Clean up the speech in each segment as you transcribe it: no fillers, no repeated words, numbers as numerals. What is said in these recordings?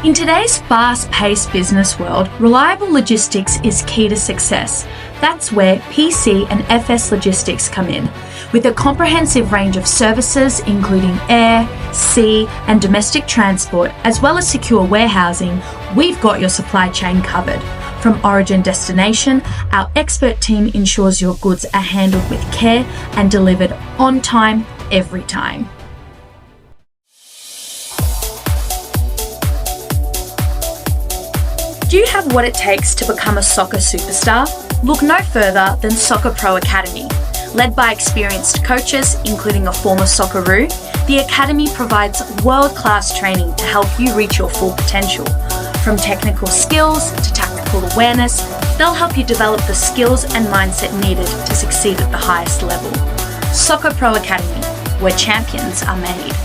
In today's fast-paced business world, reliable logistics is key to success. That's where PC and FS Logistics come in. With a comprehensive range of services including air, sea and domestic transport, as well as secure warehousing, we've got your supply chain covered. From origin destination, our expert team ensures your goods are handled with care and delivered on time, every time. Do you have what it takes to become a soccer superstar? Look no further than Soccer Pro Academy. Led by experienced coaches, including a former Socceroo, the Academy provides world-class training to help you reach your full potential. From technical skills to tactical awareness, they'll help you develop the skills and mindset needed to succeed at the highest level. Soccer Pro Academy, where champions are made.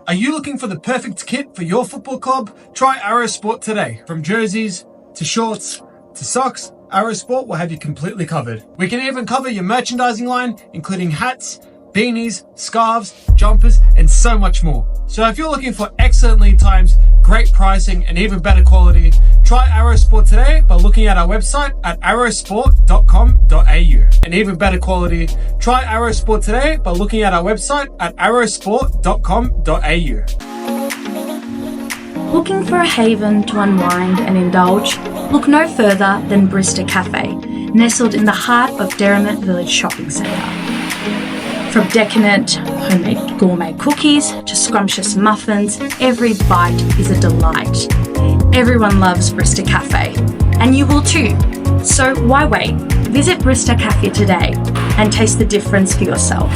Are you looking for the perfect kit for your football club? Try Arrow Sport today. From jerseys to shorts to socks, Arrow Sport will have you completely covered. We can even cover your merchandising line, including hats, beanies, scarves, jumpers, and so much more. So if you're looking for excellent lead times, great pricing, and even better quality, try Arrow Sport today by looking at our website at arrowsport.com.au. And even better quality, try Arrow Sport today by looking at our website at arrowsport.com.au. Looking for a haven to unwind and indulge? Look no further than Brista Cafe, nestled in the heart of Derrimut Village Shopping Centre. From decadent homemade gourmet cookies to scrumptious muffins, every bite is a delight. Everyone loves Brista Cafe, and you will too. So why wait? Visit Brista Cafe today and taste the difference for yourself.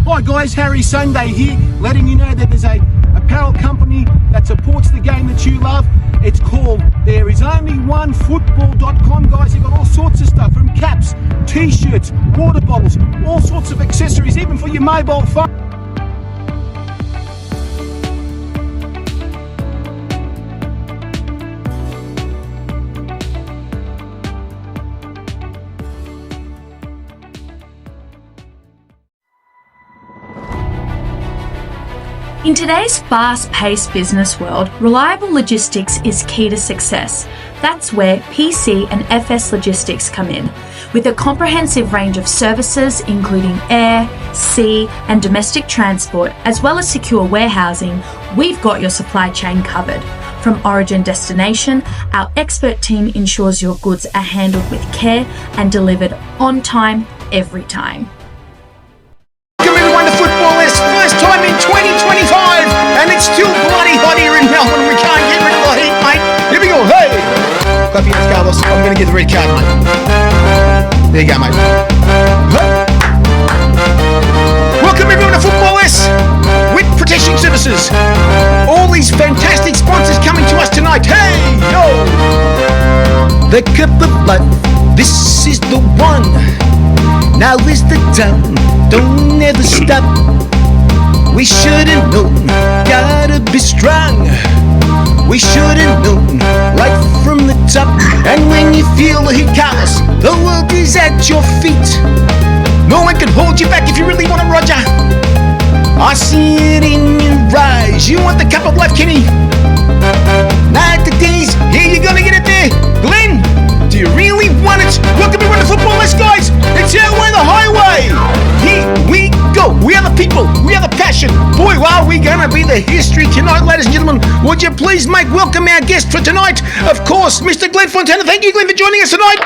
Hi guys, Harry Sundai here, letting you know that there's a apparel company that supports the game that you love. It's called There Is Only One Football.com, guys. You've got all sorts of stuff, from caps, t-shirts, water bottles, all sorts of accessories, even for your mobile phone. In today's fast-paced business world, reliable logistics is key to success. That's where PC and FS Logistics come in. With a comprehensive range of services including air, sea and domestic transport, as well as secure warehousing, we've got your supply chain covered. From origin destination, our expert team ensures your goods are handled with care and delivered on time, every time. First time in 2025, and it's still bloody hot here in Melbourne. We can't get rid of the heat, mate. Here we go. Hey! Clap your hands, Carlos. I'm going to get the red card, mate. There you go, mate. Hey. Welcome everyone to Football S with Protection Services. All these fantastic sponsors coming to us tonight. Hey, yo! The cup of life, this is the one. Now is the time, don't ever stop. We should've known, gotta be strong. We should've known, right from the top. And when you feel the heat, Carlos, the world is at your feet. No one can hold you back if you really want it, Roger. I see it in your eyes. You want the cup of life, Kenny? Night to days, yeah, you're gonna get it there. Glen, do you really want it? Welcome everyone to Football List, guys. It's our way, the highway. Here we go. We are the people. We are the passion. Boy, are we gonna be the history tonight, ladies and gentlemen. Would you please make welcome our guest for tonight? Of course, Mr. Glen Fontana. Thank you, Glen, for joining us tonight.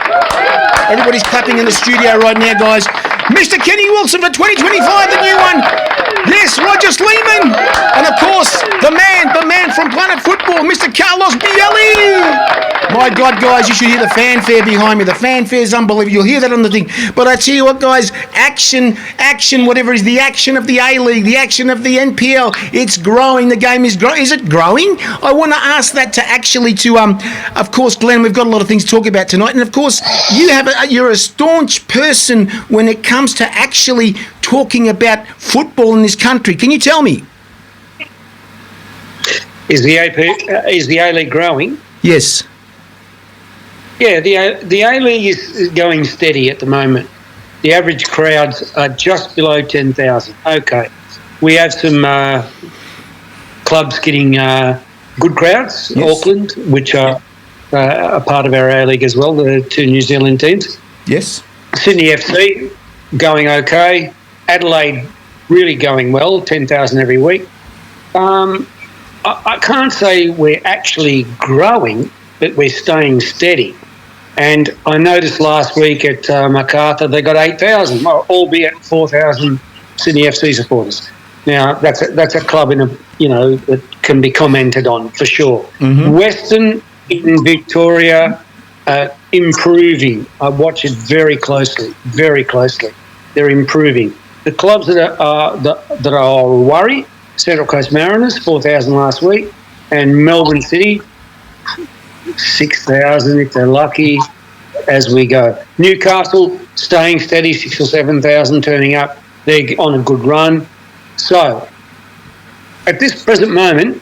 Everybody's clapping in the studio right now, guys. Mr. Kenny Wilson for 2025, the new one. Yes, Roger Sleeman. And of course, the man from Planet Football, Mr. Carlos Bielli. My God, guys, you should hear the fanfare behind me. The fanfare is unbelievable. You'll hear that on the thing. But I tell you what, guys, action, whatever it is, the action of the A-League, the action of the NPL, it's growing. The game is growing. Is it growing? I want to ask that of course, Glen, we've got a lot of things to talk about tonight. And of course, you're a staunch person when it comes to actually talking about football in this country. Can you tell me? Is the A-League growing? Yes. Yeah, the A-League is going steady at the moment. the average crowds are just below 10,000. Okay. We have some clubs getting good crowds, Yes. Auckland, which are a part of our A-League as well, the two New Zealand teams. Yes. Sydney FC going okay. Adelaide really going well, 10,000 every week. I can't say we're actually growing, but we're staying steady. And I noticed last week at Macarthur they got 8,000, albeit 4,000 Sydney FC supporters. Now that's a club that can be commented on for sure. Mm-hmm. Western in Victoria improving. I watch it very closely. They're improving. The clubs that are a worry: Central Coast Mariners, 4,000 last week, and Melbourne City, 6,000 if they're lucky as we go. Newcastle staying steady, 6,000 or 7,000 turning up. They're on a good run. So, at this present moment,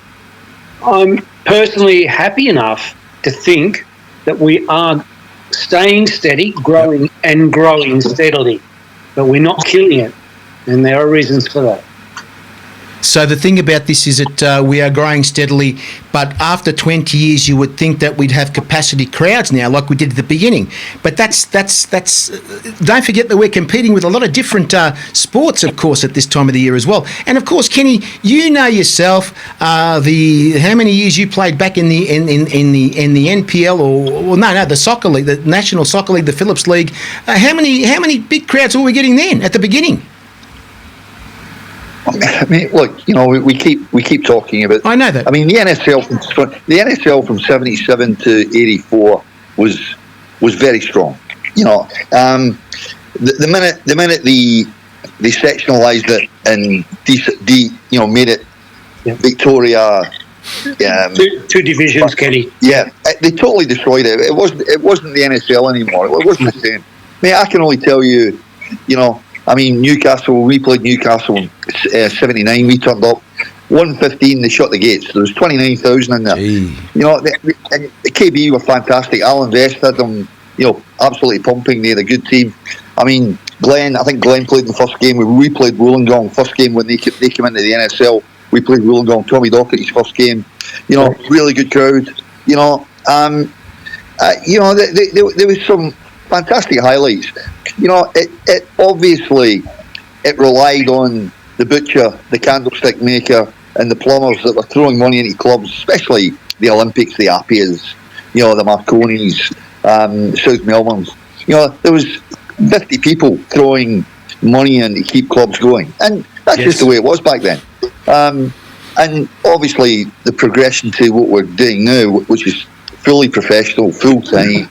I'm personally happy enough to think that we are staying steady, growing steadily, but we're not killing it, and there are reasons for that. So the thing about this is that we are growing steadily, but after 20 years, you would think that we'd have capacity crowds now, like we did at the beginning. But that's. Don't forget that we're competing with a lot of different sports, of course, at this time of the year as well. And of course, Kenny, you know yourself how many years you played back in the NPL the soccer league, the National Soccer League, the Phillips League. How many big crowds were we getting then at the beginning? I mean, look, we keep talking about. I know that. I mean, the NSL from 77 to 84 was very strong. The minute they sectionalised it and made it Victoria. Two divisions, Kenny. Yeah, they totally destroyed it. It wasn't the NSL anymore. It wasn't the same. I mean, I can only tell you, I mean, Newcastle, we played Newcastle in 79, we turned up. 1:15, they shut the gates. There was 29,000 in there. The KB were fantastic. Alan Vest had them, absolutely pumping. They had a good team. I mean, Glen, I think Glen played in the first game. We played Wollongong first game when they came into the NSL. We played Wollongong, Tommy Docherty's first game. Really good crowd. There was some fantastic highlights. It obviously relied on the butcher, the candlestick maker, and the plumbers that were throwing money into clubs, especially the Olympics, the Appias, the Marconis, South Melbournes. There was 50 people throwing money in to keep clubs going, and that's just the way it was back then. And obviously the progression to what we're doing now, which is fully professional, full time.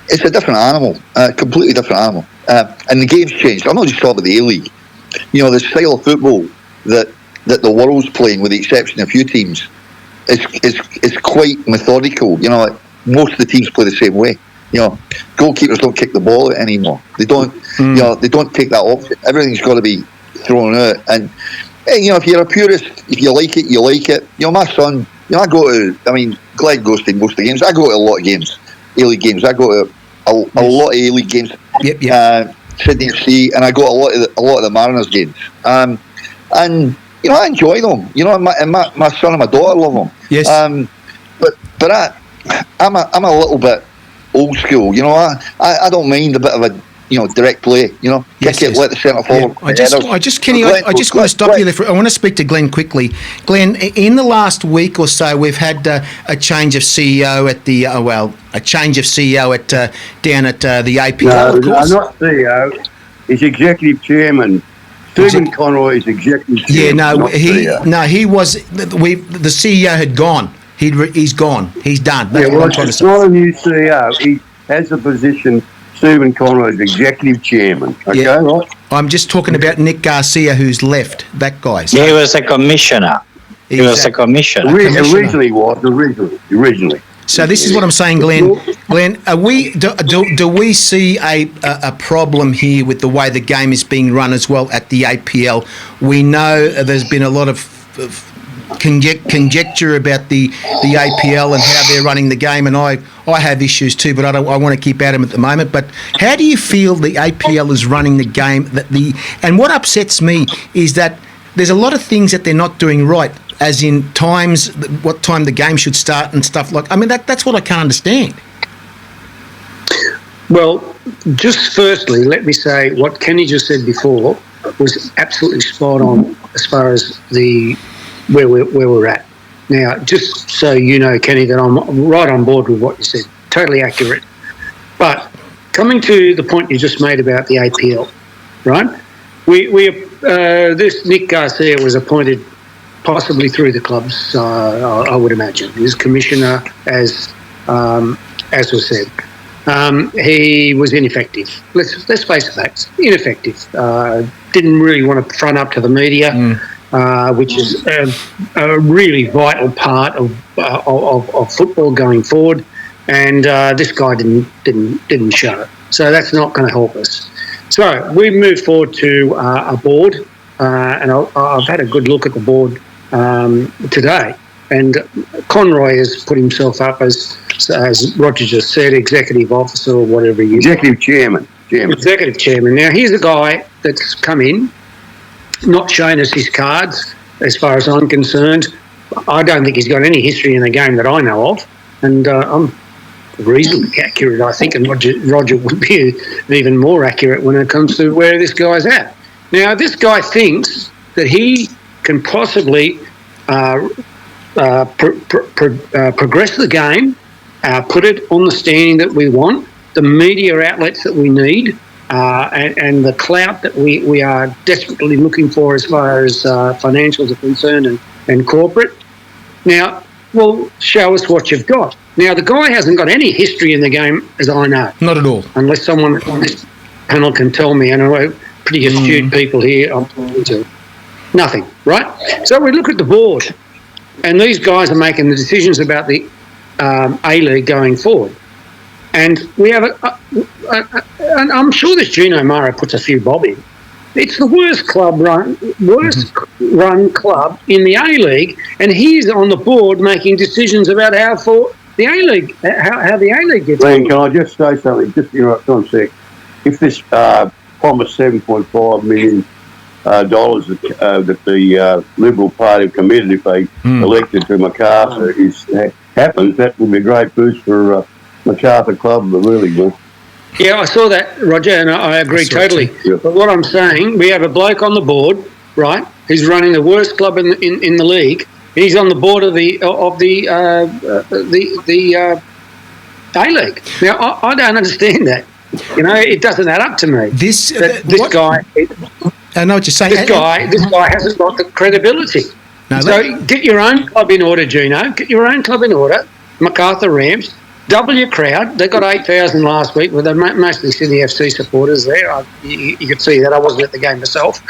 It's a different animal, completely different animal. And the game's changed. I'm not just talking about the A-League. The style of football that the world's playing, with the exception of a few teams, is quite methodical. Most of the teams play the same way. Goalkeepers don't kick the ball out anymore. They don't. They don't take that option. Everything's got to be thrown out. And if you're a purist, if you like it, you like it. My son, Glen goes to most of the games. I go to a lot of games. A-League games. I go to a lot of A-League games. Yep. Sydney FC, and I go to a lot of the Mariners games. And I enjoy them. And my son and my daughter love them. Yes. But I'm a little bit old school. I don't mind a bit of a direct play. Kick it, let the centre forward. Yeah. I just want to stop you there. I want to speak to Glen quickly. Glen, in the last week or so, we've had a change of CEO at the down at the APL. No, of course. Not CEO. He's executive chairman. Stephen Conroy is executive chairman. He was. The CEO had gone. He's gone. He's done. That's what I'm trying to say. It's not a new CEO. He has the position. Stephen Conroy is executive chairman. Okay, right? I'm just talking about Nick Garcia, who's left. That guy. He was a commissioner. He was a commissioner. Originally. So this is what I'm saying, Glen. Glen, do we see a problem here with the way the game is being run as well at the APL? We know there's been a lot of conjecture about the APL and how they're running the game, and I have issues too, but I want to keep at them at the moment. But how do you feel the APL is running the game? And what upsets me is that there's a lot of things that they're not doing right, as in times, what time the game should start and stuff like. I mean, that's what I can't understand. Well, just firstly, let me say what Kenny just said before was absolutely spot on as far as where we're at. Now, just so you know, Kenny, that I'm right on board with what you said. Totally accurate. But coming to the point you just made about the APL, right? This Nick Garcia was appointed possibly through the clubs, I would imagine. He was commissioner, as was said. He was ineffective. Let's face the facts. Ineffective. Didn't really want to front up to the media, which is a really vital part of football going forward. And this guy didn't show. So that's not going to help us. So we moved forward to a board, and I've had a good look at the board today. And Conroy has put himself up as Roger just said, executive officer or whatever he is. Executive chairman. Executive chairman. Now, here's a guy that's come in, not shown us his cards, as far as I'm concerned. I don't think he's got any history in the game that I know of. And I'm reasonably accurate, I think, and Roger would be even more accurate when it comes to where this guy's at. Now, this guy thinks that he can possibly progress the game, put it on the standing that we want, the media outlets that we need, and the clout that we are desperately looking for as far as financials are concerned and corporate. Now, well, show us what you've got. Now, the guy hasn't got any history in the game, as I know. Not at all. Unless someone on this panel can tell me, and I know pretty astute people here I'm talking to. Nothing, right? So we look at the board, and these guys are making the decisions about the A-League going forward. And we have and I'm sure this Gino Mara puts a few bob in. It's the worst run club in the A-League, and he's on the board making decisions about how the A-League gets. Glen, can I just say something? Just interrupt on a sec. If this promised $7.5 million that the Liberal Party have committed if they elected to MacArthur happens, that would be a great boost for MacArthur Club, really good. Yeah, I saw that, Roger, and I agree totally. Yeah. But what I'm saying, we have a bloke on the board, right? He's running the worst club in the league. He's on the board of the A-League. Now, I don't understand that. You know, it doesn't add up to me. This guy. I know what you're saying. This guy hasn't got the credibility. No, so get your own club in order, Gino. Get your own club in order. MacArthur Rams. Double your crowd. They got 8,000 last week. Well, they're mostly Sydney FC supporters there. You could see that. I wasn't at the game myself.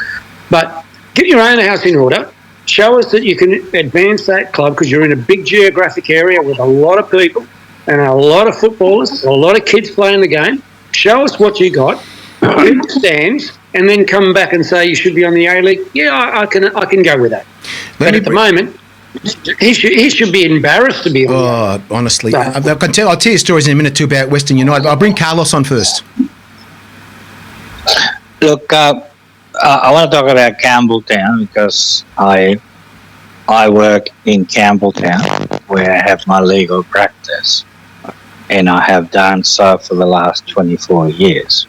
But get your own house in order. Show us that you can advance that club because you're in a big geographic area with a lot of people and a lot of footballers, a lot of kids playing the game. Show us what you got. Get the stands. And then come back and say you should be on the A-League. Yeah, I can go with that. But at the moment, he should be embarrassed to be on. Oh, honestly, I'll tell you stories in a minute too about Western United. I'll bring Carlos on first. Look, I want to talk about Campbelltown because I work in Campbelltown where I have my legal practice, and I have done so for the last 24 years.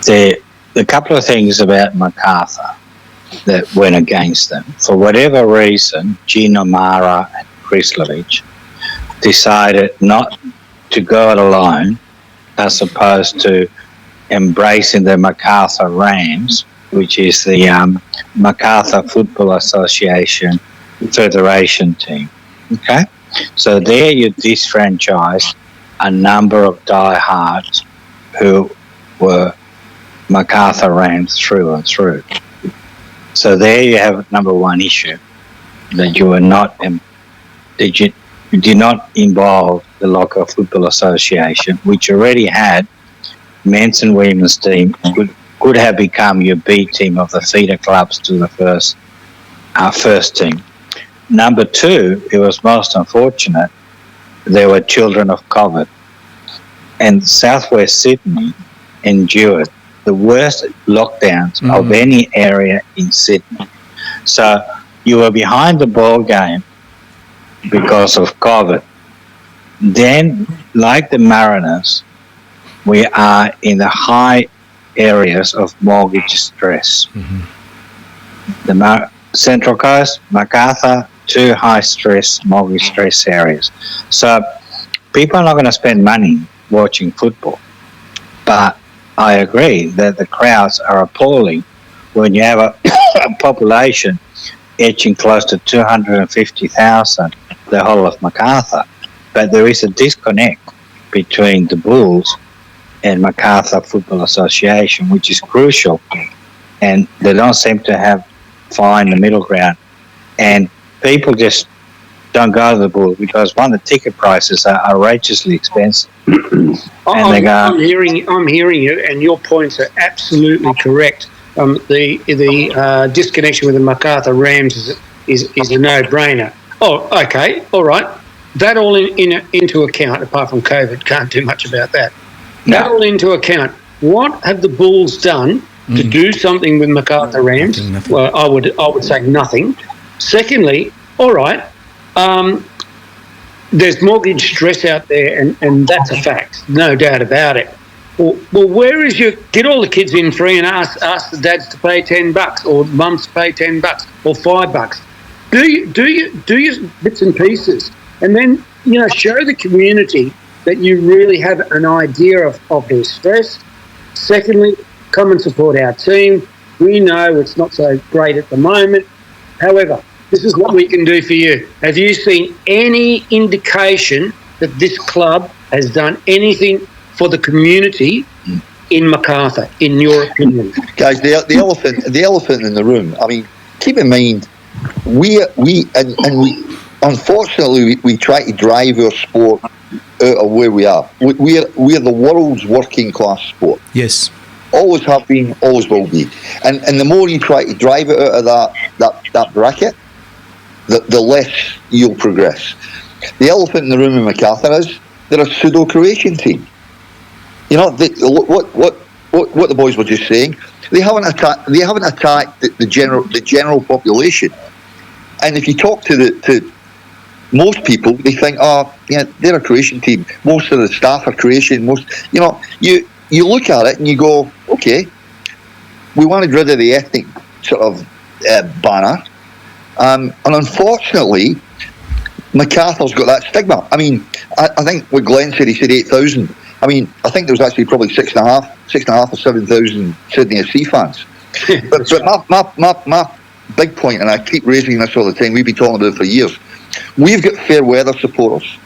The couple of things about MacArthur that went against them. For whatever reason, Gino Mara and Krislovich decided not to go it alone as opposed to embracing the MacArthur Rams, which is the MacArthur Football Association Federation team. Okay? So there you disfranchised a number of diehards who were MacArthur Rams through and through. So there you have number one issue, that you were not, that you did not involve the local football association, which already had men's and women's team, could have become your B team of the feeder clubs to the first first team. Number two, it was most unfortunate. There were children of COVID, and Southwest Sydney endured the worst lockdowns of any area in Sydney. So you were behind the ball game because of COVID. Then, like the Mariners, we are in the high areas of mortgage stress. The Central Coast, MacArthur, two high stress, mortgage stress areas. So people are not going to spend money watching football. But I agree that the crowds are appalling when you have a population edging close to 250,000, the whole of MacArthur. But there is a disconnect between the Bulls and MacArthur Football Association, which is crucial. And they don't seem to find the middle ground. And people just don't go to the Bulls because, one, the ticket prices are outrageously expensive. I'm hearing you, and your points are absolutely correct. The disconnection with the MacArthur Rams is a no-brainer. Oh, okay, all right. That all into account, apart from COVID, can't do much about that. No. That all into account. What have the Bulls done to do something with MacArthur Rams? Well, I would say nothing. Secondly, all right, there's mortgage stress out there, and that's a fact, no doubt about it. Well, where is get all the kids in free and ask the dads to pay $10 or mums to pay $10 or $5? Do your bits and pieces, and then show the community that you really have an idea of their stress. Secondly, come and support our team. We know it's not so great at the moment. However, this is what we can do for you. Have you seen any indication that this club has done anything for the community in MacArthur, in your opinion? Guys, the elephant in the room. I mean, keep in mind, we unfortunately we try to drive our sport out of where we are. We are the world's working class sport. Yes. Always have been, always will be. And the more you try to drive it out of that bracket, the less you'll progress. The elephant in the room in MacArthur is they're a pseudo-Croatian team. What the boys were just saying. They haven't attacked the general population. And if you talk to most people, they think, they're a Croatian team. Most of the staff are Croatian. You look at it and you go, okay, we wanted rid of the ethnic sort of banner. And unfortunately, MacArthur's got that stigma. I mean, I think what Glen said, he said 8,000. I mean, I think there was actually probably 6,500 or 7,000 Sydney FC fans. but my big point, and I keep raising this all the time, we've been talking about it for years, we've got fair weather supporters.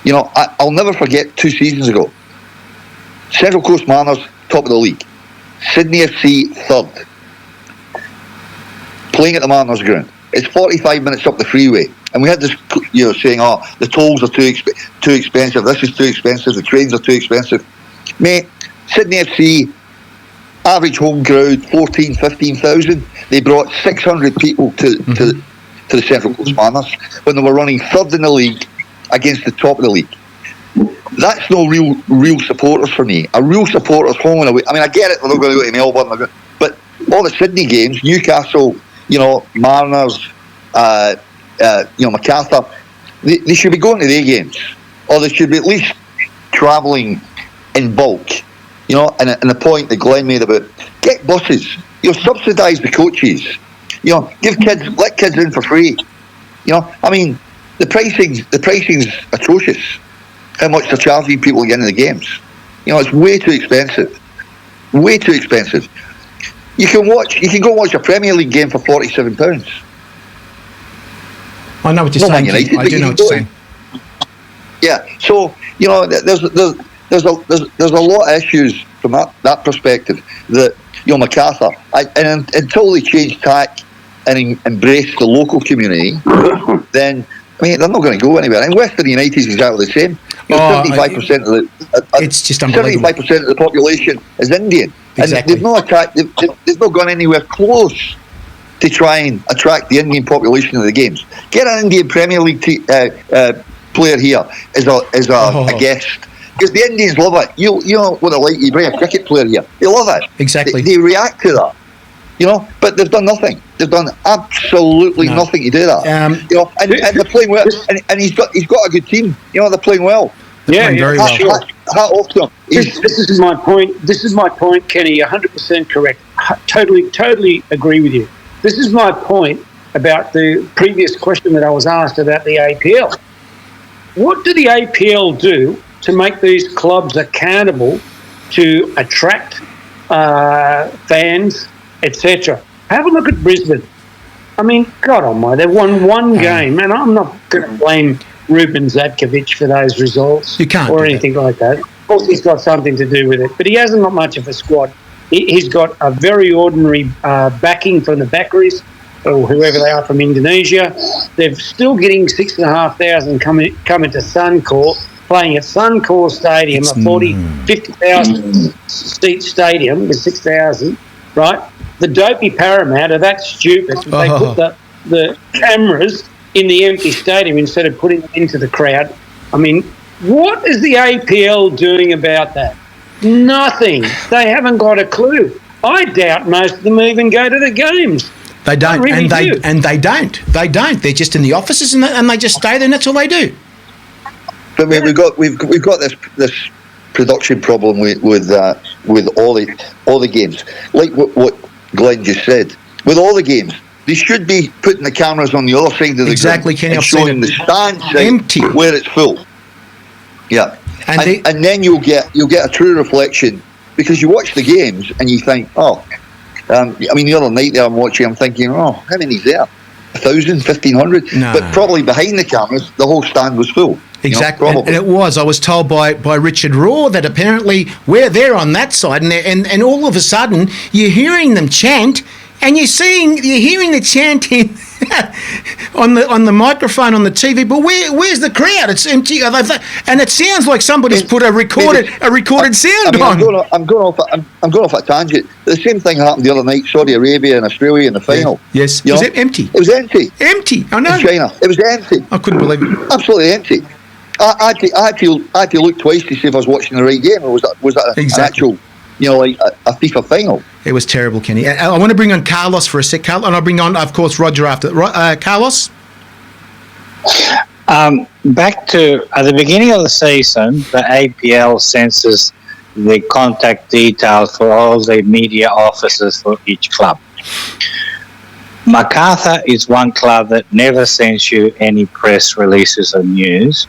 I'll never forget 2 seasons ago, Central Coast Mariners, top of the league. Sydney FC, third. Playing at the Mariners ground. It's 45 minutes up the freeway. And we had this, saying, the tolls are too expensive, this is too expensive, the trains are too expensive. Mate, Sydney FC, average home crowd, 14,000, 15,000. They brought 600 people to the Central Coast Mariners when they were running third in the league against the top of the league. That's no real supporters for me. A real supporters home and away. I mean, I get it, they're not going to go to Melbourne, but all the Sydney games, Newcastle, Mariners, MacArthur, they should be going to their games, or they should be at least travelling in bulk. And the point that Glen made about get buses, subsidise the coaches, let kids in for free. I mean, the pricing's atrocious. How much they're charging people to get into the games. It's way too expensive. Way too expensive. You can go watch a Premier League game for £47. I know what you're saying. United, I do know what you're saying. Yeah. So there's a lot of issues from that perspective that MacArthur, until they change tack and embrace the local community, then they're not going to go anywhere. And Western United is exactly the same. 75% of the it's just unbelievable. 75% of the population is Indian, exactly. And they've not gone anywhere close to try and attract the Indian population to the games. Get an Indian Premier League player here as a guest. Because the Indians love it. You know what they're like. You bring a cricket player here. They love it. Exactly. They react to that. But they've done nothing. They've done absolutely nothing to do that. And they're playing well. And he's got a good team. They're playing well. They're playing very well. Hat off to them. This is my point. This is my point, Kenny. 100% correct. Totally agree with you. This is my point about the previous question that I was asked about the APL. What do the APL do to make these clubs accountable to attract fans, etc.? Have a look at Brisbane. I mean, God almighty, they won one game, and I'm not going to blame Ruben Zadkovic for those results or anything like that. Of course, he's got something to do with it, but he hasn't got much of a squad. He's got a very ordinary backing from the Backeries, or whoever they are from Indonesia. They're still getting 6,500 coming to Suncorp, playing at Suncorp Stadium, a 50,000 seat stadium with 6,000, right? The dopey Parramatta, that's stupid. They put the cameras in the empty stadium instead of putting them into the crowd. I mean, what is the APL doing about that? Nothing. They haven't got a clue. I doubt most of them even go to the games. They don't, really they don't. They don't. They're just in the offices and they just stay there, and that's all they do. But we've got this production problem with all the games. Like what Glen just said, with all the games, they should be putting the cameras on the other side of the Kenny, ground and showing the stand empty where it's full. Yeah, and then you'll get a true reflection, because you watch the games and you think, the other night there I'm thinking, how many's there? 1,000, 1,500? No. But probably behind the cameras, the whole stand was full. Exactly, and it was. I was told by Richard Raw that apparently we're there on that side, and all of a sudden you're hearing them chant, and you're hearing the chanting on the microphone on the TV. But where's the crowd? It's empty, and it sounds like somebody's put a recorded sound on. I'm going off a tangent. The same thing happened the other night. Saudi Arabia and Australia in the final. Yes, it was empty. It was empty. Empty. I know. In China, it was empty. I couldn't believe it. Absolutely empty. I had to look twice to see if I was watching the right game, or was that an actual, like a FIFA final. It was terrible, Kenny. I want to bring on Carlos for a sec, and I'll bring on, of course, Roger after. Carlos? Back to at the beginning of the season, the APL censors the contact details for all the media officers for each club. MacArthur is one club that never sends you any press releases or news.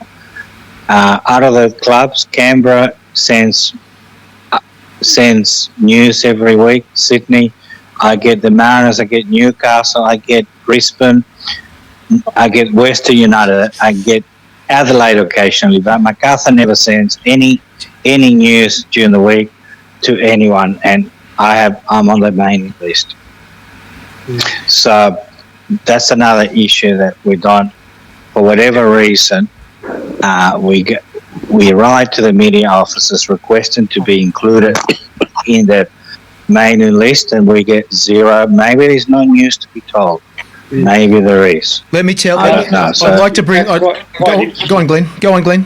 Out of the clubs, Canberra sends news every week. Sydney, I get the Mariners, I get Newcastle, I get Brisbane, I get Western United, I get Adelaide occasionally, but MacArthur never sends any news during the week to anyone, and I'm on the mailing list. So that's another issue that we don't, for whatever reason, we write to the media officers requesting to be included in the mailing list, and we get zero. Maybe there's no news to be told. Maybe there is. Let me tell you. I'd like to bring. Go on, Glen. Go on, Glen.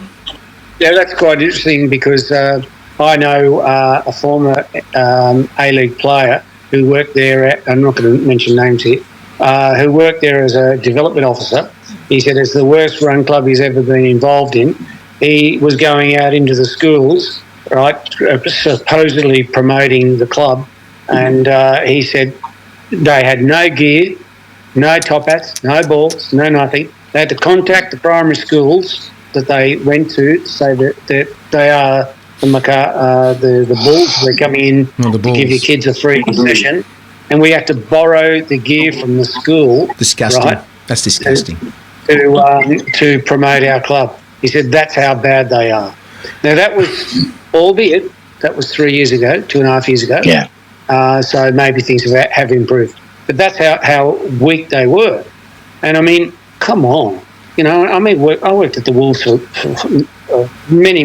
Yeah, that's quite interesting, because I know a former A-League player who worked there I'm not going to mention names here, who worked there as a development officer. He said it's the worst run club he's ever been involved in. He was going out into the schools, right, supposedly promoting the club, and he said they had no gear, no top hats, no balls, no nothing. They had to contact the primary schools that they went to say that they are the Bulls. They're coming in to give your kids a free session, and we had to borrow the gear from the school. Disgusting. Right, that's disgusting. To promote our club. He said that's how bad they are. Now that was, albeit that was 3 years ago, 2.5 years ago. Yeah. So maybe things have improved, but that's how weak they were. And I mean, come on. I worked at the Wolves for many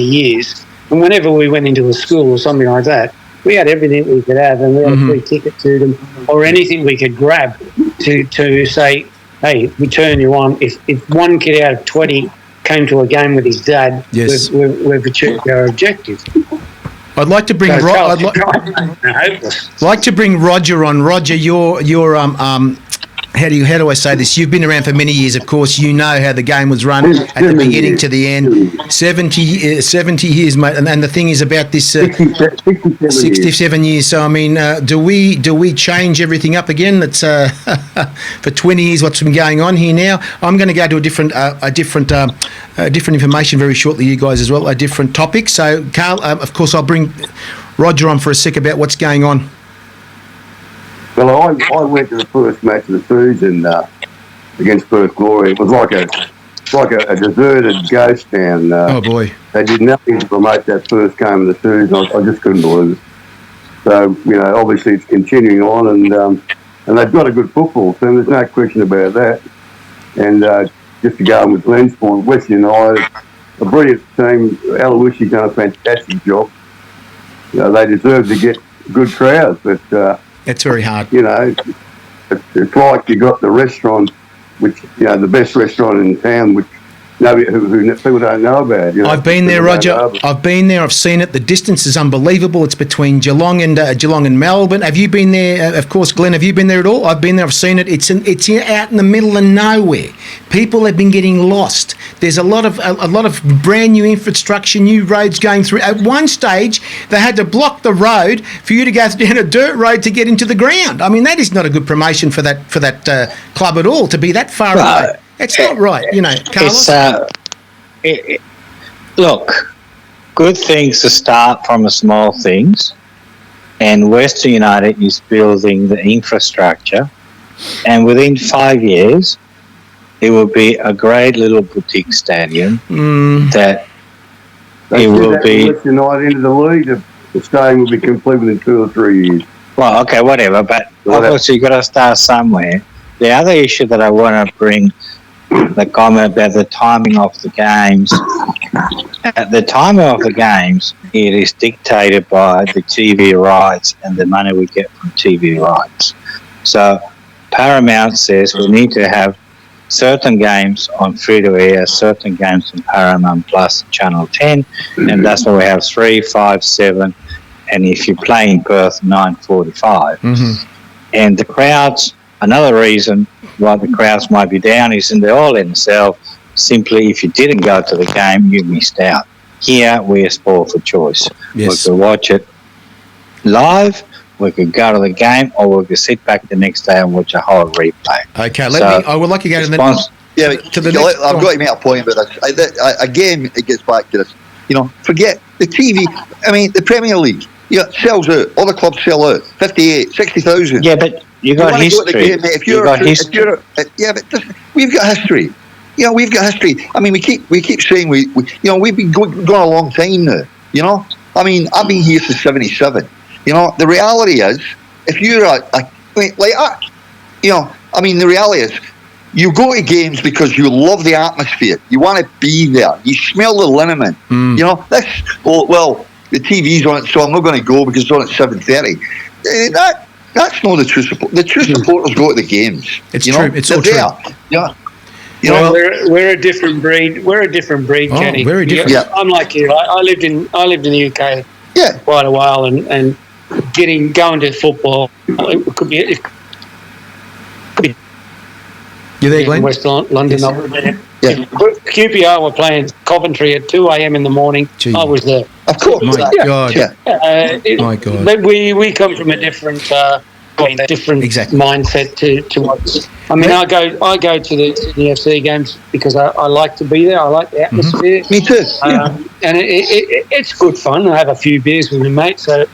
years, and whenever we went into a school or something like that, we had everything we could have, and we had a free ticket to them, or anything we could grab to say, hey, we turn you on. If one kid out of 20 came to a game with his dad, Yes. we've achieved our objective. I'd like to bring like to bring Roger on. Roger, you're how do I say this? You've been around for many years, of course. You know how the game was run at the beginning to the end. 70 years, mate. And the thing is about this 67 years. So I mean, do we change everything up again? That's for 20 years. What's been going on here now? I'm going to go to a different information very shortly. You guys as well, a different topic. So Carl, of course, I'll bring Roger on for a sec about what's going on. Well, I went to the first match of the season against Perth Glory. It was like a deserted ghost town. Oh boy! They did nothing to promote that first game of the season. I just couldn't believe it. So obviously it's continuing on, and they've got a good football team. There's no question about that. And just to go on with Glen's point, Western United, a brilliant team. Aloisi's done a fantastic job. They deserve to get good crowds, but. It's very hard. It's like you got the restaurant, which the best restaurant in town, which who people don't know about. I've been there, Roger. I've been there. I've seen it. The distance is unbelievable. It's between Geelong and Melbourne. Have you been there? Of course, Glen. Have you been there at all? I've been there. I've seen it. It's out in the middle of nowhere. People have been getting lost. There's a lot of brand new infrastructure, new roads going through. At one stage, they had to block the road for you to go down a dirt road to get into the ground. I mean, that is not a good promotion for that club at all, to be that far away. It's not right, Carlos. Look, good things to start from the small things, and Western United is building the infrastructure, and within 5 years, it will be a great little boutique stadium that They it will be. Western United into the league. The stadium will be complete within 2 or 3 years. Well, okay, whatever, but obviously you've got to start somewhere. The other issue that I want to bring, the comment about the timing of the games. At the timing of the games, it is dictated by the TV rights and the money we get from TV rights. So Paramount says we need to have certain games on free-to-air, certain games on Paramount Plus Channel 10, and that's why we have 3, 5, 7, and if you play in Perth, 9:45. And the crowds, another reason why the crowds might be down is in the All NSL, simply if you didn't go to the game, you missed out. Here, we are spoiled for choice. Yes. We could watch it live, we could go to the game, or we could sit back the next day and watch a whole replay. Okay, I would like to go to the next. I've got to make a point about this. Again, it gets back to this. Forget the TV. I mean, the Premier League. Sells out. All the clubs sell out. 58, 60,000. Yeah, but you got history. But we've got history. We've got history. I mean, we keep saying we've been going a long time now. I mean, I've been here since '77. The reality is, if you're the reality is, you go to games because you love the atmosphere. You want to be there. You smell the liniment. The TV's on it, so I'm not going to go because it's on at 7:30. That's not the true support. The true supporters go to the games. It's true. It's all true. We're a different breed. We're a different breed, Kenny. Very different. Yeah. I'm like you. I lived in the UK quite a while, and going to football, it could be. You there, Glen? In West London. Yes. Yeah. QPR were playing Coventry at 2 a.m. in the morning. Gee. I was there. Of course. My God. My God. But we come from a different mindset to what's. I mean, I go to the FC games because I like to be there. I like the atmosphere. Me too. And it's good fun. I have a few beers with my mates. So.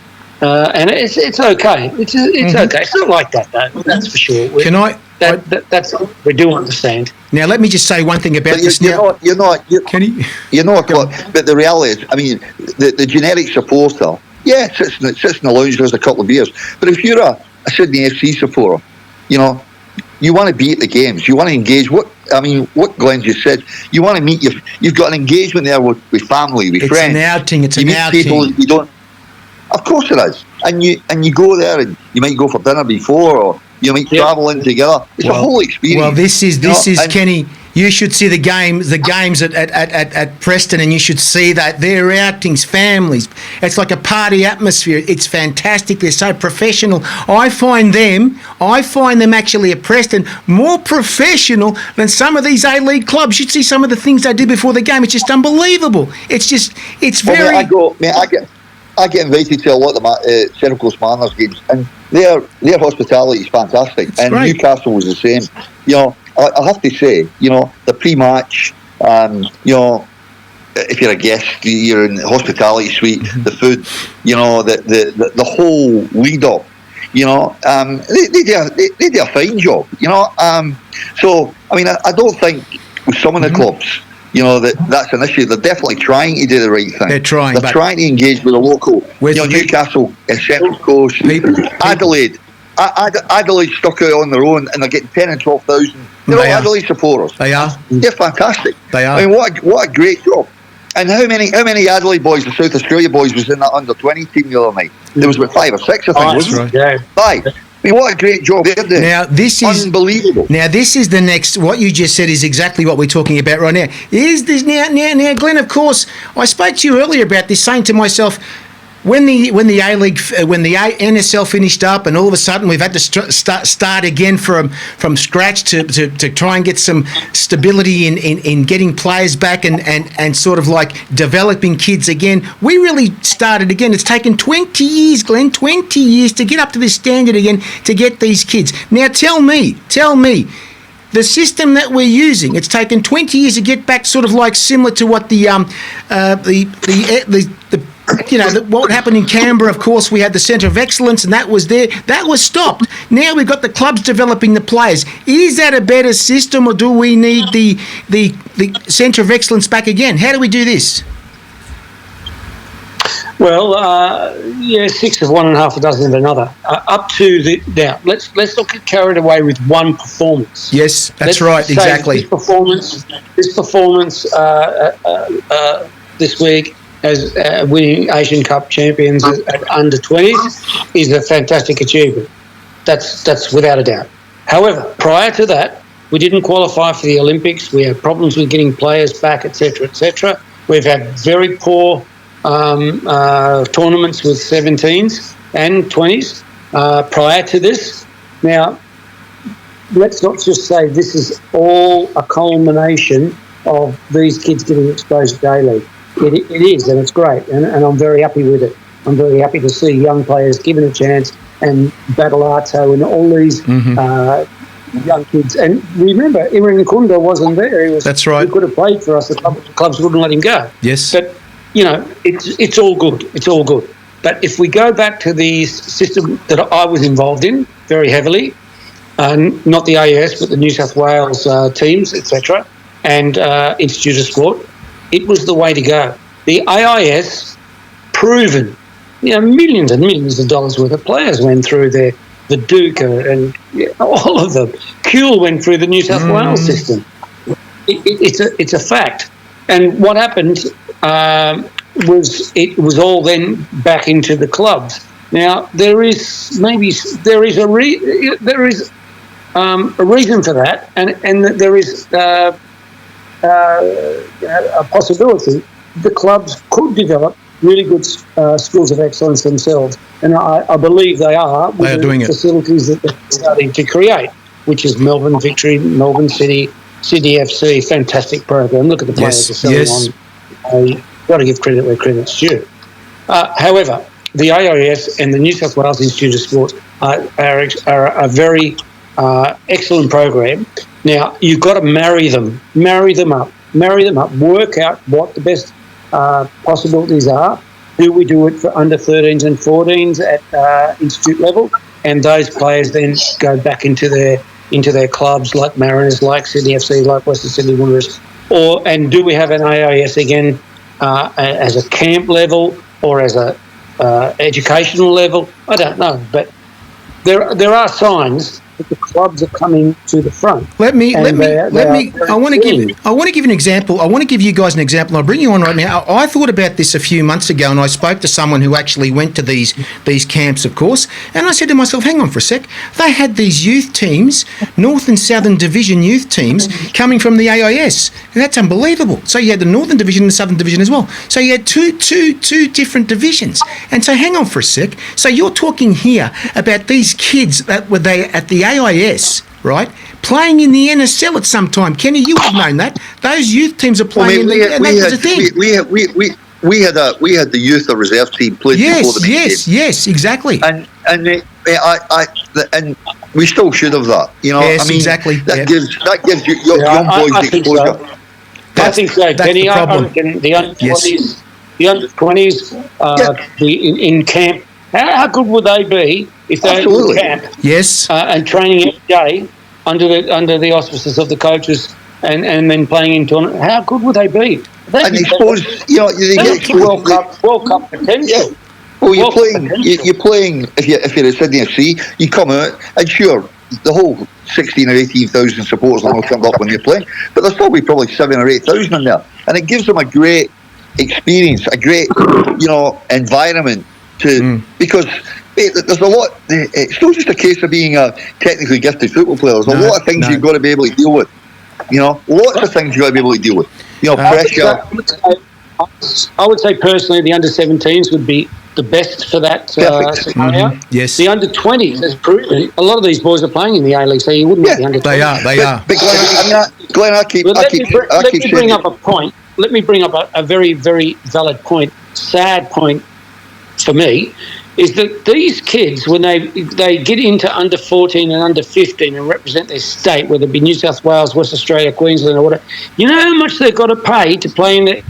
And it's okay. It's okay. It's not like that though. That's for sure. That's we do understand. Now, let me just say one thing about this. But the reality is, I mean, the generic supporter, sits in the lounge, has a couple of beers. But if you're a Sydney FC supporter, you want to be at the games. You want to engage. What Glenn just said. You want to meet you've got an engagement there with family, with friends. It's an outing. It's you an meet outing. people you don't. Of course it is. And you go there and you might go for dinner before, or you might travel in together. It's a whole experience. Well, this is Kenny. You should see the games at Preston, and you should see that their outings, families. It's like a party atmosphere. It's fantastic. They're so professional. I find them actually at Preston more professional than some of these A-League clubs. You'd see some of the things they do before the game. It's just unbelievable. It's very. I get invited to a lot of Central Coast Mariners games, and their hospitality is fantastic. It's and great. Newcastle was the same. I have to say, the pre-match, if you're a guest, you're in the hospitality suite, the food, the whole lead up, they do a fine job, So, I mean, I don't think with some of the clubs, that's an issue. They're definitely trying to do the right thing. They're trying to engage with the local. Newcastle, Central Coast, Adelaide. Adelaide stuck out on their own, and they're getting 10 and 12,000. They're all Adelaide supporters. They are. They're fantastic. They are. I mean, what a great job. And how many Adelaide boys, the South Australia boys, was in that under-20 team the other night? There was about 5 or 6, I think, wasn't right. it? 5. I mean, what a great job they're doing. Now, this is unbelievable. Now, this is the next. What you just said is exactly what we're talking about right now. Is this now, Glenn? Of course, I spoke to you earlier about this, saying to myself, when the A-League, when the NSL finished up, and all of a sudden we've had to start again from scratch to try and get some stability in getting players back and sort of like developing kids again. We really started again. It's taken 20 years, Glenn, 20 years to get up to this standard again to get these kids. Now tell me, the system that we're using, it's taken 20 years to get back sort of like similar to what what happened in Canberra. Of course, we had the Centre of Excellence, and that was there. That was stopped. Now we've got the clubs developing the players. Is that a better system, or do we need the Centre of Excellence back again? How do we do this? Well, 6 of one and half a dozen of another. Up to now. Let's not get carried away with one performance. Yes, that's right. Exactly. This performance this week as winning Asian Cup champions at under 20s is a fantastic achievement. That's without a doubt. However, prior to that, we didn't qualify for the Olympics. We had problems with getting players back, etc., etc. We've had very poor tournaments with 17s and 20s prior to this. Now, let's not just say this is all a culmination of these kids getting exposed daily. It is, and it's great, and I'm very happy with it. I'm very happy to see young players given a chance, and Badalato and all these young kids. And remember, Imran Nkunda wasn't there. That's right. He could have played for us. The clubs wouldn't let him go. Yes. But, it's all good. It's all good. But if we go back to the system that I was involved in very heavily, not the AS, but the New South Wales teams, etc., and Institute of Sport, it was the way to go. The AIS, proven, millions and millions of dollars worth of players went through there. The Duca and all of them. Kuhl went through the New South Wales system. It's a fact. And what happened was it was all then back into the clubs. Now there is a reason for that, and there is. A possibility the clubs could develop really good schools of excellence themselves, and I believe they are with the facilities that they're starting to create, which is Melbourne Victory, Melbourne City, Sydney FC, fantastic program. Look at the players they're selling on. Got to give credit where credit's due. However, the AIS and the New South Wales Institute of Sport are a very excellent program. Now, you've got to marry them up, work out what the best possibilities are. Do we do it for under 13s and 14s at institute level? And those players then go back into their clubs like Mariners, like Sydney FC, like Western Sydney Wanderers. And do we have an AIS again as a camp level or as a educational level? I don't know. But there are signs that the clubs are coming to the front. I want to give an example. I want to give you guys an example. I'll bring you on right now. I thought about this a few months ago, and I spoke to someone who actually went to these camps, of course, and I said to myself, hang on for a sec. They had these youth teams, North and Southern Division youth teams, coming from the AIS. And that's unbelievable. So you had the Northern Division and the Southern Division as well. So you had two different divisions. And so hang on for a sec. So you're talking here about these kids that were they at the AIS, right, playing in the NSL at some time. Kenny, you would have known that. Those youth teams are playing We had the youth or reserve team played before the main game. Yes, exactly. And we still should have that. You know, yes, I mean, exactly. That gives young boys exposure. So. I think so, Kenny. The problem. The under-20s, in camp. How good would they be if they were in camp? Yes. And training every day under the auspices of the coaches and then playing in tournament? How good would they be? And I suppose they get World Cup potential. Yeah. Well, you're playing. If you're at Sydney FC, you come out and sure the whole 16 or 18,000 supporters will not come up when you're playing, but there'll still be probably 7,000 or 8,000 in there, and it gives them a great experience, a great environment because there's a lot. It's not just a case of being a technically gifted football player. There's a lot of things you've got to be able to deal with. Lots of things you've got to be able to deal with. Pressure. I would say personally, the under-17s would be the best for that scenario. Yes. The under-20s has proven a lot of these boys are playing in the A-League, so you wouldn't get the under-20s. They are. But Glenn, I keep Let me bring saying up a point. Let me bring up a very, very valid point, sad point for me, is that these kids, when they get into under 14 and under 15 and represent their state, whether it be New South Wales, West Australia, Queensland, or whatever, you know how much they've got to pay to play in the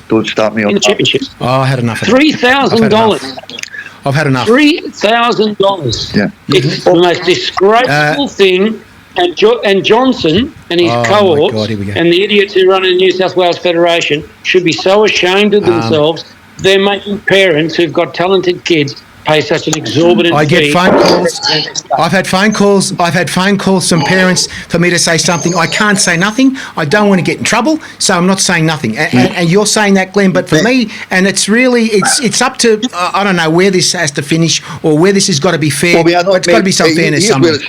don't start me on the championships? Oh, I had enough of $3,000. I've had enough. $3,000. Yeah. It's the most disgraceful thing. And Johnson and his cohorts and the idiots who run the New South Wales Federation should be so ashamed of themselves. They're making parents who've got talented kids pay such an exorbitant fee. I get phone calls. I've had phone calls from parents for me to say something. I can't say nothing. I don't want to get in trouble, so I'm not saying nothing. And you're saying that, Glenn, but for me, and it's really, it's up to, I don't know where this has to finish or where this has got to be fair. It's got to be some fairness somewhere.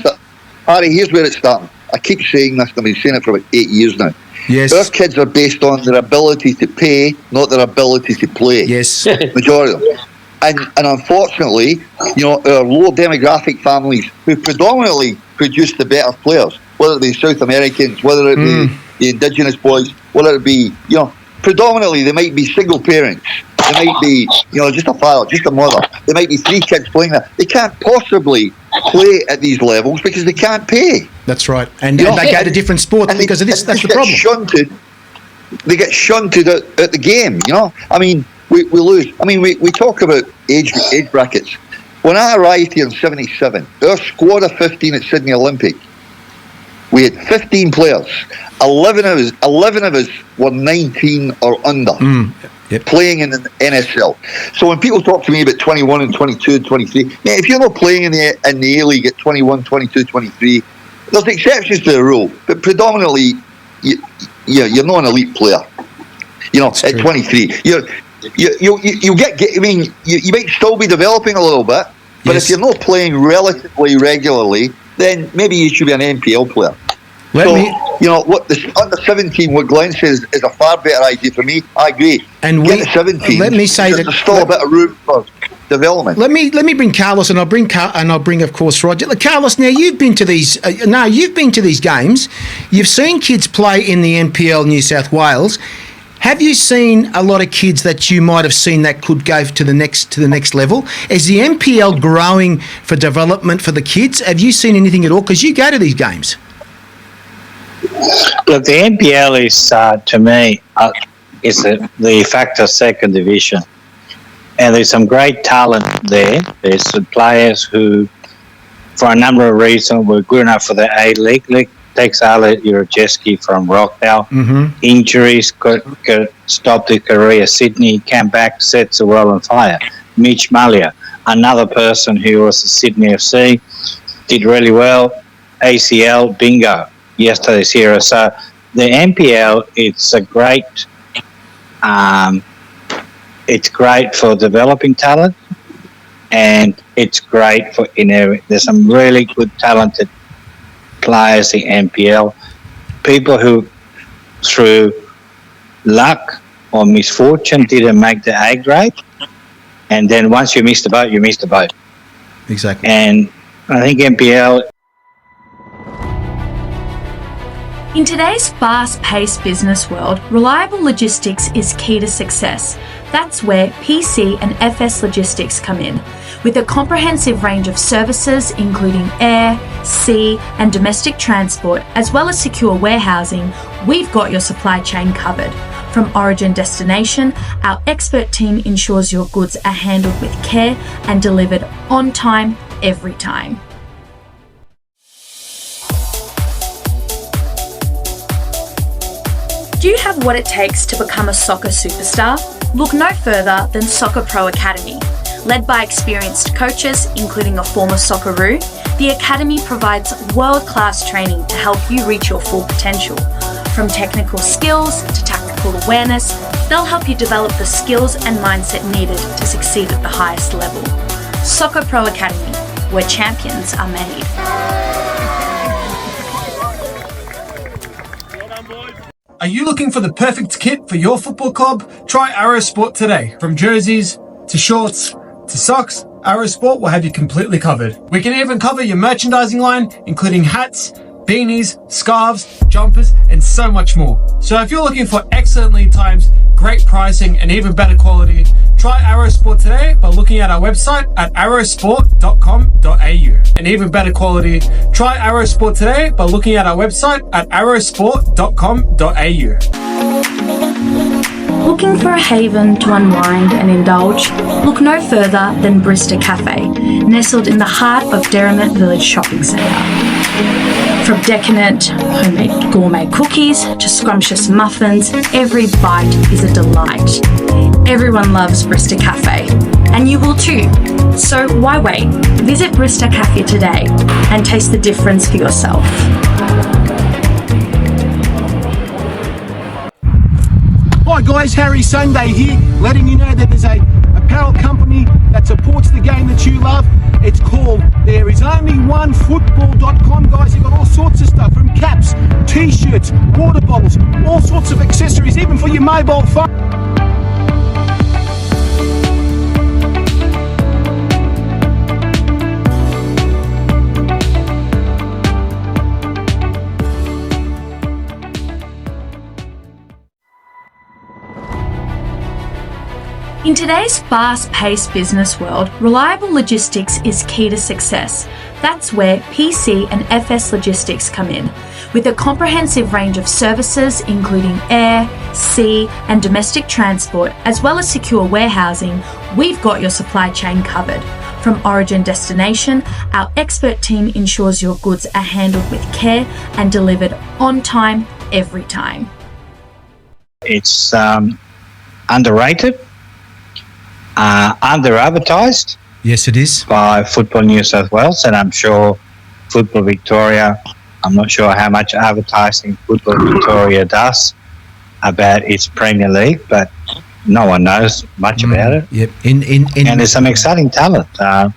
Harry, here's where it's starting. I keep saying this, I've been saying it for about 8 years now. Yes. Our kids are based on their ability to pay, not their ability to play. Yes. Majority of them. And unfortunately, our low demographic families who predominantly produce the better players, whether it be South Americans, whether it be the indigenous boys, whether it be, predominantly they might be single parents. They might be, just a father, just a mother. There might be 3 kids playing there. They can't possibly play at these levels because they can't pay. That's right. And they go to different sports because of this. That's the problem. They get shunted at the game, I mean, we lose. I mean, we talk about age brackets. When I arrived here in 77, our squad of 15 at Sydney Olympic, we had 15 players. 11 of us were 19 or under. Playing in the NSL. So when people talk to me about 21 and 22 and 23, if you're not playing in the A-League at 21, 22, 23, there's exceptions to the rule, but predominantly you're not an elite player. At 23, you get. I mean, you might still be developing a little bit, but if you're not playing relatively regularly, then maybe you should be an NPL player. What the under 17, what Glenn says is a far better idea for me. I agree. And get the 17. Let me say that there's still a bit of room for development. Let me bring Carlos, and I'll bring of course Roger. Carlos, now you've been to these. You've been to these games. You've seen kids play in the NPL New South Wales. Have you seen a lot of kids that you might have seen that could go to the next level? Is the NPL growing for development for the kids? Have you seen anything at all? Because you go to these games. Look, the NPL is, to me, is the factor second division. And there's some great talent there. There's some players who, for a number of reasons, were good enough for the A-League. Takes Ala Jurajewski from Rockdale. Injuries could stop the career. Sydney came back, sets the world on fire. Mitch Malia, another person who was a Sydney FC. did really well. ACL, bingo, yesterday's hero. So the NPL, it's great for developing talent, and it's great for there's some really good talented players in NPL. People who through luck or misfortune didn't make the A grade, and then once you miss the boat, you miss the boat. Exactly. And I think NPL. In today's fast-paced business world, reliable logistics is key to success. That's where PC and FS Logistics come in. With a comprehensive range of services including air, sea and domestic transport, as well as secure warehousing, we've got your supply chain covered. From origin destination, our expert team ensures your goods are handled with care and delivered on time, every time. Do you have what it takes to become a soccer superstar? Look no further than Soccer Pro Academy. Led by experienced coaches, including a former Socceroo, the Academy provides world-class training to help you reach your full potential. From technical skills to tactical awareness, they'll help you develop the skills and mindset needed to succeed at the highest level. Soccer Pro Academy, where champions are made. Are you looking for the perfect kit for your football club? Try Arrow Sport today. From jerseys to shorts to socks, Arrow Sport will have you completely covered. We can even cover your merchandising line, including hats, beanies, scarves, jumpers, and so much more. So if you're looking for excellent lead times, great pricing, and even better quality, try Arrow Sport today by looking at our website at arrowsport.com.au. And even better quality, try Arrow Sport today by looking at our website at arrowsport.com.au. Looking for a haven to unwind and indulge? Look no further than Brista Cafe, nestled in the heart of Derrimut Village Shopping Centre. From decadent homemade gourmet cookies to scrumptious muffins, every bite is a delight. Everyone loves Brista Cafe, and you will too. So why wait? Visit Brista Cafe today and taste the difference for yourself. Hi guys, Harry Sundai here, letting you know that there's a apparel company that supports the game that you love. It's called ThereIsOnlyOneFootball.com, guys. They've got all sorts of stuff, from caps, t-shirts, water bottles, all sorts of accessories, even for your mobile phone. In today's fast-paced business world, reliable logistics is key to success. That's where PC and FS Logistics come in. With a comprehensive range of services including air, sea and domestic transport, as well as secure warehousing, we've got your supply chain covered. From origin destination, our expert team ensures your goods are handled with care and delivered on time, every time. It's underrated. Under-advertised. Yes, it is. By Football New South Wales, and I'm sure Football Victoria, I'm not sure how much advertising Football Victoria does about its Premier League, but no one knows much about it. Yep. And there's some exciting talent.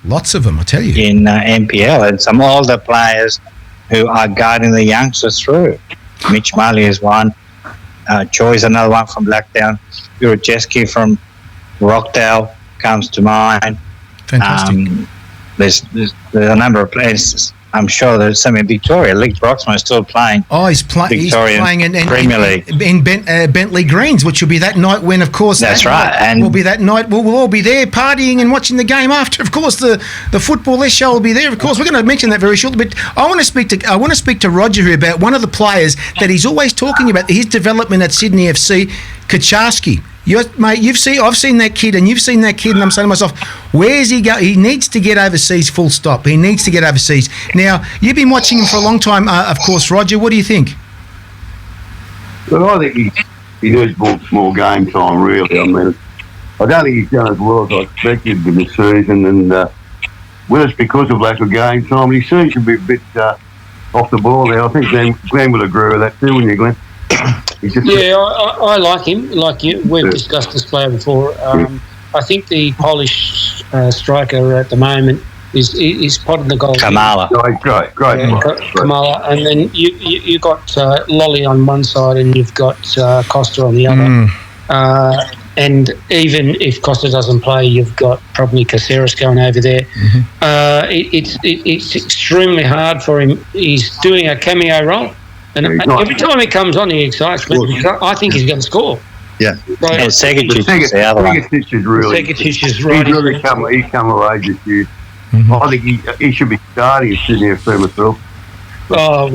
Lots of them, I tell you. In NPL, and some older players who are guiding the youngsters through. Mitch Marley is one. Choi's another one from Blackdown. Jurajewski from Rockdale comes to mind. Fantastic. There's a number of players. I'm sure there's some in Victoria. Lee Broxman is still playing. Oh, he's playing in Premier League in Bentley Greens, which will be that night when, of course, that's right. And will be that night. We'll all be there partying and watching the game after. Of course, the Football List show will be there. Of course, we're going to mention that very shortly. But I want to speak to Roger here about one of the players that he's always talking about, his development at Sydney FC, Kaczarski. Mate, I've seen that kid, and you've seen that kid, and I'm saying to myself, where's he go? He needs to get overseas, full stop. He needs to get overseas. Now, you've been watching him for a long time, of course, Roger. What do you think? Well, I think he needs more game time, really. I mean, I don't think he's done as well as I expected in the season, and with us because of lack of game time. He seems to be a bit off the ball there. I think Glen would agree with that too, wouldn't you, Glen? I like him. Like we've discussed this player before. I think the Polish striker at the moment is spotting the goal. Kamala. Great. Kamala, and then you got Lolly on one side, and you've got Costa on the other. And even if Costa doesn't play, you've got probably Caceres going over there. It's extremely hard for him. He's doing a cameo role, and every time he comes on, he excites me. I think he's going to score. Yeah. And Segatic is the other one. Segatic is really. Segatic is right. He's come of age this year. I think he should be starting at Sydney FC myself. Oh,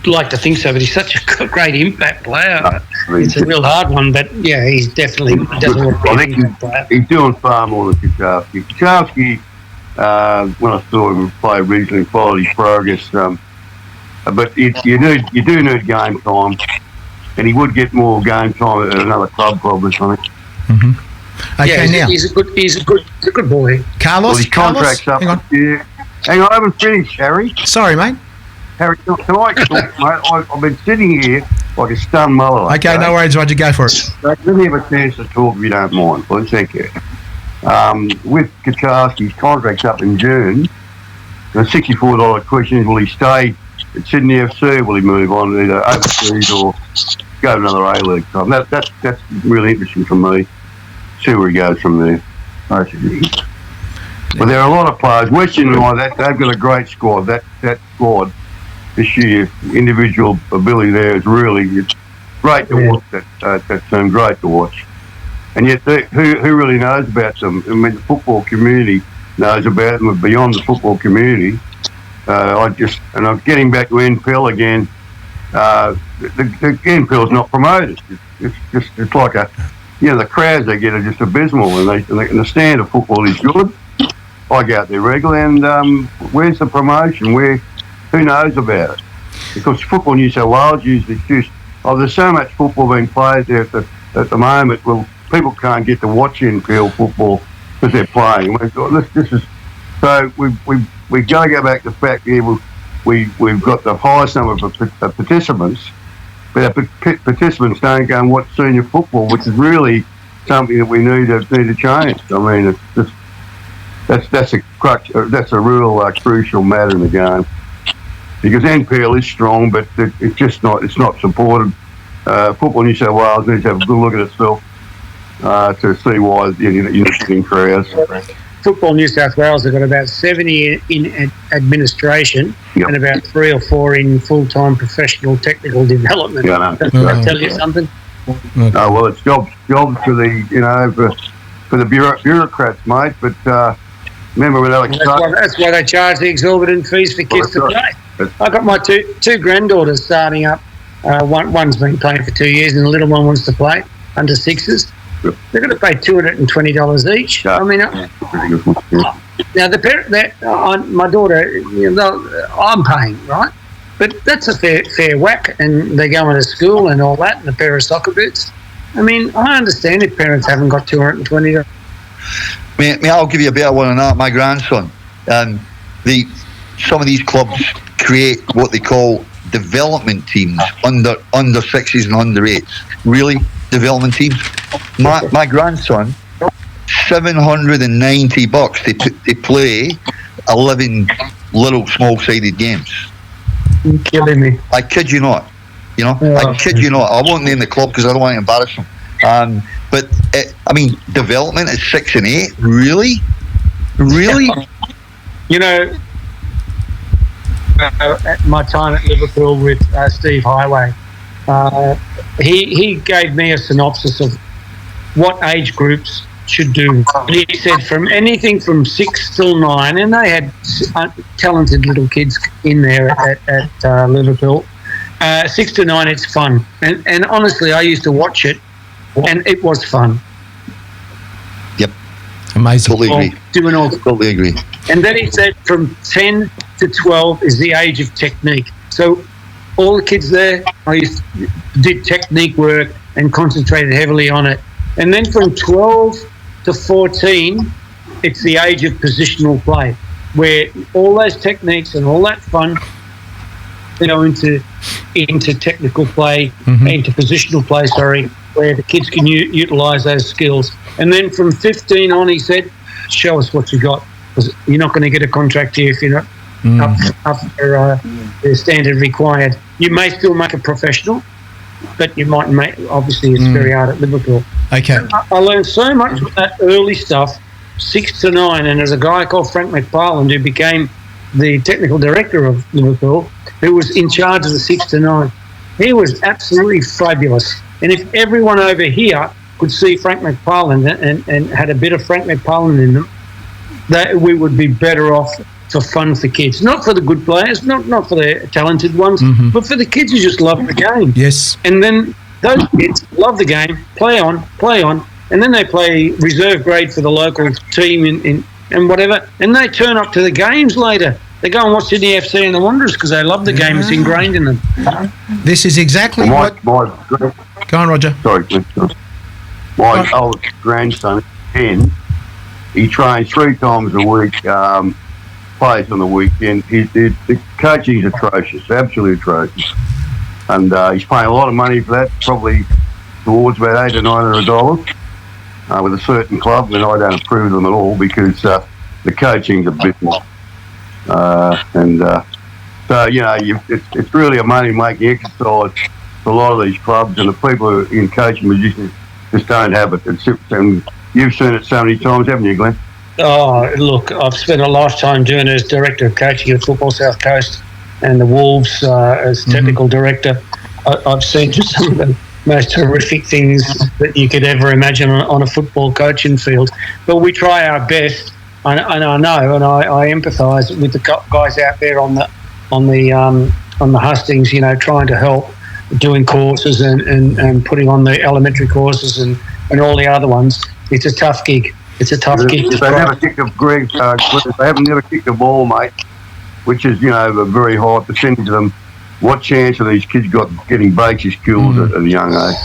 would like to think so, but he's such a great impact player. It's a real hard one, but yeah, he's definitely doesn't look like an impact player. He's doing far more than Kucharski. Kucharski, when I saw him play recently, followed his progress. But you do need game time, and he would get more game time at another club probably, I think. Okay, yeah, he's a good boy. Carlos, well, his contract's up. Hang on, I haven't finished, Harry. Sorry, mate. Harry, can I talk, mate? I've been sitting here like a stunned mullet. Okay, no worries, Roger. Go for it. Let me have a chance to talk if you don't mind, please. Thank you. With Kucharski's contract's up in June, the $64 question is, will he stay at Sydney FC? Will he move on either overseas or go to another A-League club? That's really interesting for me. See where he goes from there. But there are a lot of players. Western United, they've got a great squad. That squad this year, individual ability there is really great to watch. That team, great to watch. And yet, who really knows about them? I mean, the football community knows about them. Beyond the football community, I'm getting back to NPL again. The NPL is not promoted. It's like the crowds they get are just abysmal, and the standard of football is good. I go out there regularly, and where's the promotion? Who knows about it? Because Football New South Wales usually there's so much football being played there at the moment. Well, people can't get to watch NPL football because they're playing. This is so we got to go back to the fact here we've got the highest number of participants. But our participants don't go and watch senior football, which is really something that we need to change. I mean, it's just that's a crux. That's a real crucial matter in the game, because NPL is strong, but it's just not. It's not supported. Football New South Wales needs to have a good look at itself to see why you're getting crowds. Football New South Wales have got about 70 in administration and about 3 or 4 in full-time professional technical development. Yeah, Does that tell you something? Oh, well, it's jobs for the for the bureaucrats, mate. But remember with Alex, that's why they charge the exorbitant fees for kids to play. I've got my two granddaughters starting up. One's been playing for 2 years, and the little one wants to play under sixes. They're going to pay $220 each. I mean, now my daughter, I'm paying, right? But that's a fair whack, and they're going to school and all that, and a pair of soccer boots. I mean, I understand if parents haven't got $220. I'll give you a better one on that. My grandson, some of these clubs create what they call development teams under sixes and under eights. Really, development teams. My grandson, $790. They play 11 little small-sided games. You're killing me. I kid you not. I kid you not. I won't name the club because I don't want to embarrass them. But development at 6 and 8. Really? At my time at Liverpool with Steve Highway, he gave me a synopsis of what age groups should do. He said from anything from 6 till 9, and they had talented little kids in there at Liverpool. 6 to 9, it's fun, and honestly, I used to watch it, and it was fun. Yep, amazing. Totally agree. Doing all. Totally agree. And then he said from 10 to 12 is the age of technique. So all the kids there, did technique work and concentrated heavily on it. And then from 12 to 14, it's the age of positional play. where all those techniques and all that fun go into technical play, into positional play, where the kids can utilise those skills. And then from 15 on, he said, show us what you got, because you're not going to get a contract here if you're not up for the standard required. You may still make a professional, but you might make, obviously it's very hard at Liverpool. Okay. I learned so much of that early stuff, 6 to 9, and there's a guy called Frank McParland who became the technical director of Liverpool, who was in charge of the 6 to 9. He was absolutely fabulous. And if everyone over here could see Frank McParland and had a bit of Frank McParland in them, that we would be better off for fun for kids. Not for the good players, not for the talented ones, but for the kids who just love the game. Yes. And then those kids love the game, play on, and then they play reserve grade for the local team and whatever, and they turn up to the games later. They go and watch Sydney FC and the Wanderers because they love the game. It's ingrained in them. This is exactly what... Go on, Roger. Sorry. My old grandson, 10, he trains 3 times a week, plays on the weekend. The coaching is atrocious, absolutely atrocious. And he's paying a lot of money for that, probably towards about $800 or $900 with a certain club, and I don't approve of them at all because the coaching's a bit more. So, you know, it's really a money-making exercise for a lot of these clubs, and the people who are in coaching positions just don't have it. And you've seen it so many times, haven't you, Glenn? Oh, look, I've spent a lifetime doing it as director of coaching at Football South Coast and the Wolves as technical director. I've seen just some of the most horrific things that you could ever imagine on a football coaching field. But we try our best, and I know, and I empathise with the guys out there on the hustings, you know, trying to help, doing courses and putting on the elementary courses and all the other ones. It's a tough gig. It's a tough gig. They haven't kicked they haven't never kicked a ball, mate, which is, you know, a very high percentage of them. What chance have these kids got getting basic skills at a young age?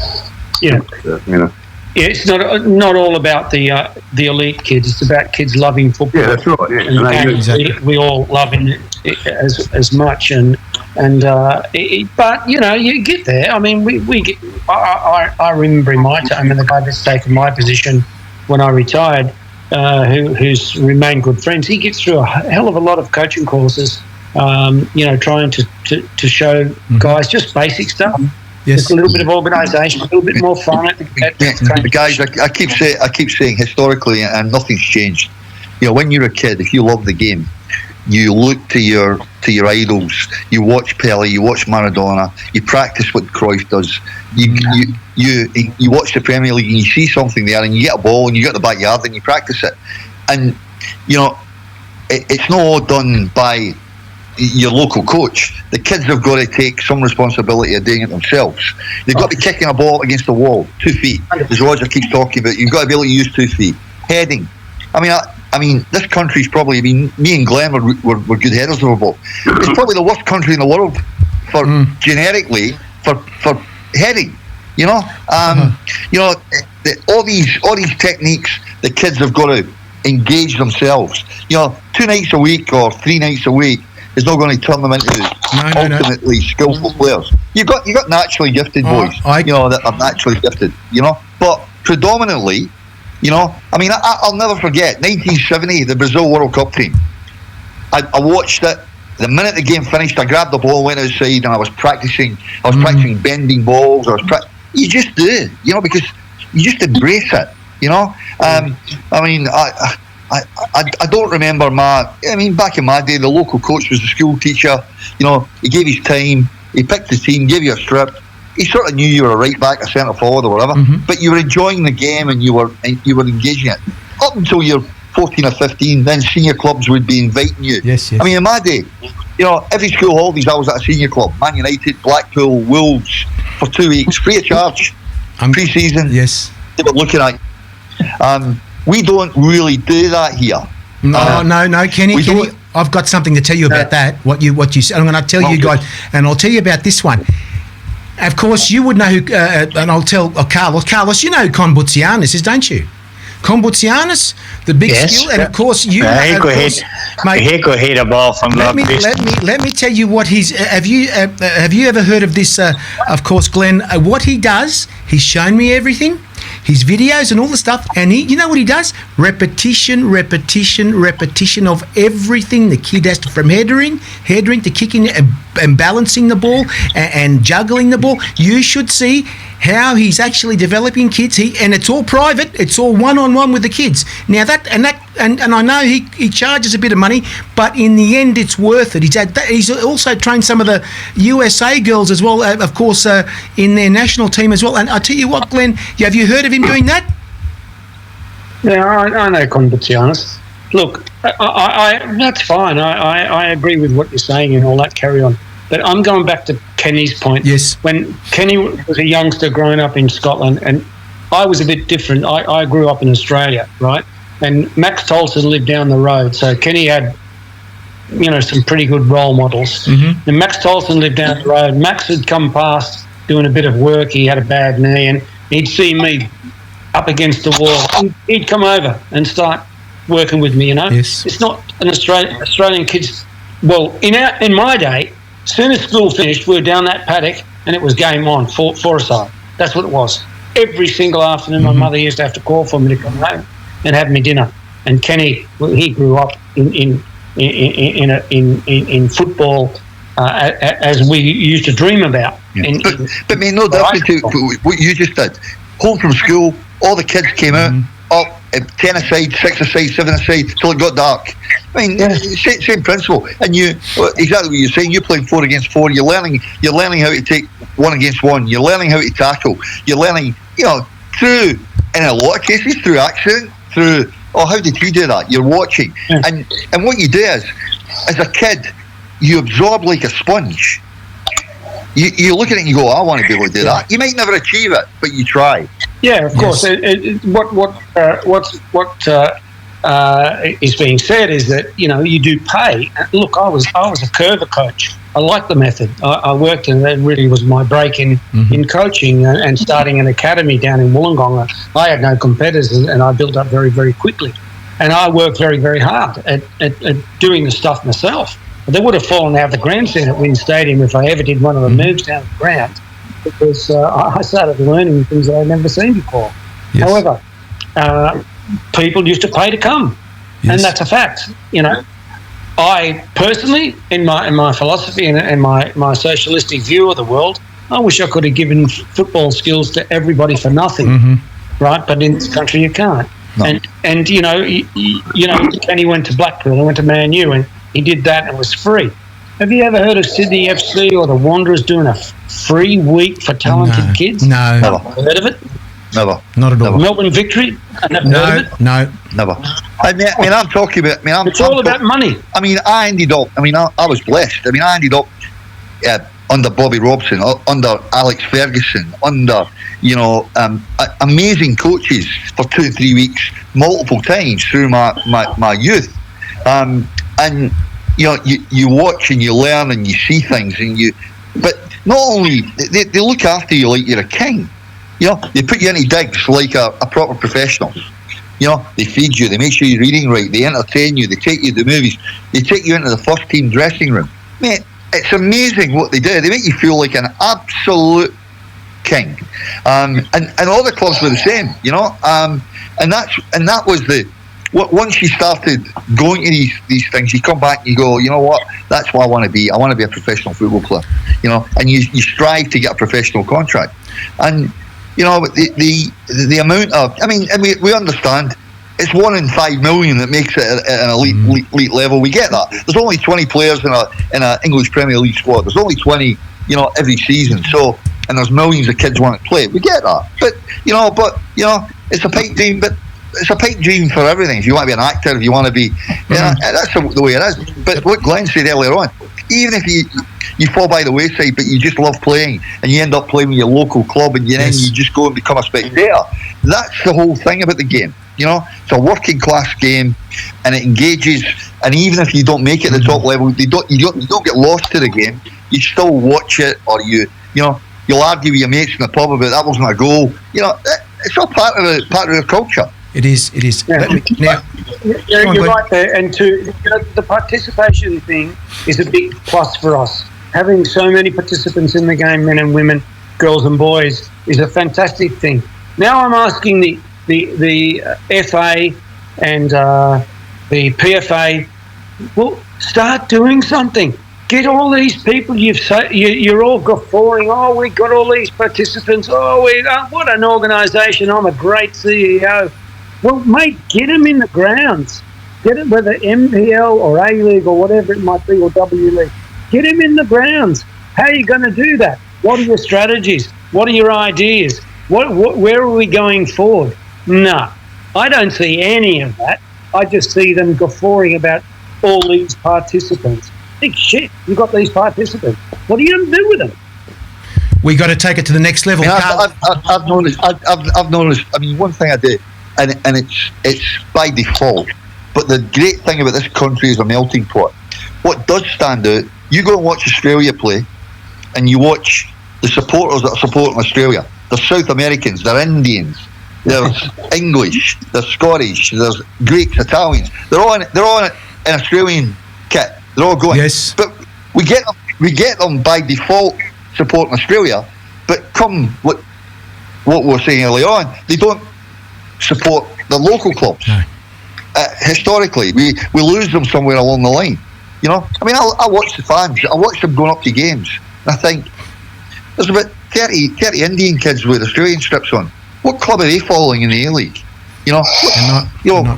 Yeah. You know. Yeah, it's not all about the elite kids. It's about kids loving football. Yeah, that's right. Yeah, exactly. We all love it as much, but you know, you get there. I mean, we get. I remember in my time, and the guy that's taken my position when I retired, who's remained good friends. He gets through a hell of a lot of coaching courses. You know, trying to show guys just basic stuff. Yes. Just a little bit of organisation, a little bit more fun. Guys, I keep saying historically, and nothing's changed. You know, when you're a kid, if you love the game, you look to your idols. You watch Pelé, you watch Maradona, you practice what Cruyff does. You watch the Premier League and you see something there, and you get a ball and you get the backyard and you practice it. And you know, it's not all done by your local coach. The kids have got to take some responsibility of doing it themselves. They've got to be kicking a ball against the wall, 2 feet, as Roger keeps talking about. You've got to be able to use 2 feet. Heading. I mean, this country's probably, me and Glen were good headers of a ball. It's probably the worst country in the world for generically for heading. You know, you know, all these techniques, the kids have got to engage themselves. You know, 2 nights a week or 3 nights a week is not going to turn them into ultimately skillful players. You've got naturally gifted boys, you know, that are naturally gifted, you know. But predominantly, you know, I mean, I'll never forget 1970, the Brazil World Cup team. I watched it. The minute the game finished, I grabbed the ball, went outside, and I was practicing. I was practicing bending balls. You just do, you know, because you just embrace it, you know. I mean, I don't remember back in my day, the local coach was the school teacher. You know, he gave his time, he picked the team, gave you a strip. He sort of knew you were a right back, a centre forward, or whatever. But you were enjoying the game and you were engaging it up until you're 14 or 15. Then senior clubs would be inviting you. Yes. I mean, in my day, you know, every school holidays I was at a senior club. Man United, Blackpool, Wolves for 2 weeks, free of charge, pre-season. Yes. They were looking at you. We don't really do that here. No, Kenny. I've got something to tell you about that. What you said. I'm going to tell you guys, and I'll tell you about this one. Of course, you would know who, and I'll tell Carlos. Carlos, you know who Con Butsianis is, don't you? Kombutsianis, the big skill, and of course you. He could hit a ball from long distance. Let me tell you what he's. Have you ever heard of this? Of course, Glenn. What he does, he's shown me everything, his videos and all the stuff, and you know what he does? Repetition of everything. The kid has to, from headering to kicking and balancing the ball and juggling the ball. You should see how he's actually developing kids. And it's all private. It's all one-on-one with the kids. Now and I know he charges a bit of money, but in the end, it's worth it. He's also trained some of the USA girls as well, of course, in their national team as well. And I tell you what, Glenn, have you heard of him doing that? Yeah, I know Kombutsianis. Look, I that's fine. I agree with what you're saying and all that. Carry on. But I'm going back to Kenny's point. Yes. When Kenny was a youngster growing up in Scotland, and I was a bit different. I grew up in Australia, right? And Max Tolson lived down the road, so Kenny had, some pretty good role models. Mm-hmm. And Max Tolson lived down the road. Max had come past doing a bit of work. He had a bad knee, and he'd see me up against the wall. He'd come over and start working with me. Yes. It's not an Australian kids. Well, in my day, as soon as school finished, we were down that paddock and it was game on, four-a-side. That's what it was. Every single afternoon, my mother used to have to call for me to come home and have me dinner. And Kenny, he grew up in football as we used to dream about. Yeah. But mate, no different to what you just did. Home from school, all the kids came out, up 10 aside, 6 aside, 7 aside, till it got dark. I mean, same principle. And exactly what you're saying. You're playing 4 against 4. You're learning how to take 1 against 1. You're learning how to tackle. You're learning, through, in a lot of cases, through accident, through, how did he do that? You're watching. Yeah. And what you do is, as a kid, you absorb like a sponge. You look at it and you go, I want to be able to do that. You might never achieve it, but you try. Yeah, of course. What is being said is that you do pay. Look, I was a curver coach. I liked the method. I worked, and that really was my break in coaching and starting an academy down in Wollongong. I had no competitors, and I built up very, very quickly. And I worked very, very hard at doing the stuff myself. They would have fallen out of the grandstand at Wynn Stadium if I ever did one of the moves down the ground, because I started learning things that I'd never seen before. Yes. However, people used to pay to come, and that's a fact. I personally, in my philosophy and my socialistic view of the world, I wish I could have given football skills to everybody for nothing, right? But in this country, you can't. No. And Kenny went to Blackpool, I went to Man U, and he did that and it was free. Have you ever heard of Sydney FC or the Wanderers doing a free week for talented kids? No. Never. Heard of it? Never. Not at all. Melbourne Victory? I never heard of it? No. Never. I'm talking about... it's all about money. I ended up... I was blessed. I ended up under Bobby Robson, under Alex Ferguson, under, amazing coaches for 2-3 weeks, multiple times through my youth. And you watch and you learn and you see things but not only they look after you like you're a king. They put you into digs like a proper professional. They feed you, they make sure you're reading right, they entertain you, they take you to the movies, they take you into the first team dressing room. Mate, it's amazing what they do. They make you feel like an absolute king. And all the clubs were the same, and that was the... Once you started going to these things, you come back and you go, you know what, that's what I want to be. I want to be a professional football player, and you strive to get a professional contract. And, the amount of, and we understand it's 1 in 5 million that makes it at an elite level. We get that. There's only 20 players in a English Premier League squad. There's only 20, every season. So, and there's millions of kids want to play. We get that. But, it's a pipe dream, but it's a pipe dream for everything. If you want to be an actor, if you want to be... that's the way it is. But what Glenn said earlier on, even if you fall by the wayside, but you just love playing, and you end up playing with your local club, and then you just go and become a spectator, that's the whole thing about the game. It's a working class game, and it engages, and even if you don't make it at the top level, you don't get lost to the game. You still watch it, or you'll argue with your mates in the pub about that wasn't a goal. It's all part of the culture. It is. Yeah. Now, You're on, Glen. right there. And the participation thing is a big plus for us. Having so many participants in the game, men and women, girls and boys, is a fantastic thing. Now I'm asking the FA and the PFA, well, start doing something. Get all these people. You're all guffawing. Oh, we got all these participants. Oh, what an organisation! I'm a great CEO. Well, mate, get them in the grounds. Get it whether MPL or A League or whatever it might be, or W League. Get them in the grounds. How are you going to do that? What are your strategies? What are your ideas? Where are we going forward? No, I don't see any of that. I just see them guffawing about all these participants. Big shit, you've got these participants. What are you going to do with them? We got to take it to the next level. I've noticed. I've noticed. I mean, one thing I do, and it's by default. But the great thing about this country is a melting pot. What does stand out? You go and watch Australia play, and you watch the supporters that are supporting Australia. They're South Americans. They're Indians. There's English. There's Scottish. There's Greeks, Italians. They're all in an Australian kit. They're all going. Yes. But we get them by default supporting Australia. But come what we were saying earlier on, they don't support the local clubs. No. Historically, we lose them somewhere along the line. You know, I mean, I watch the fans. I watch them going up to games. And I think there's about 30 Indian kids with Australian strips on. What club are they following in the A League? You know,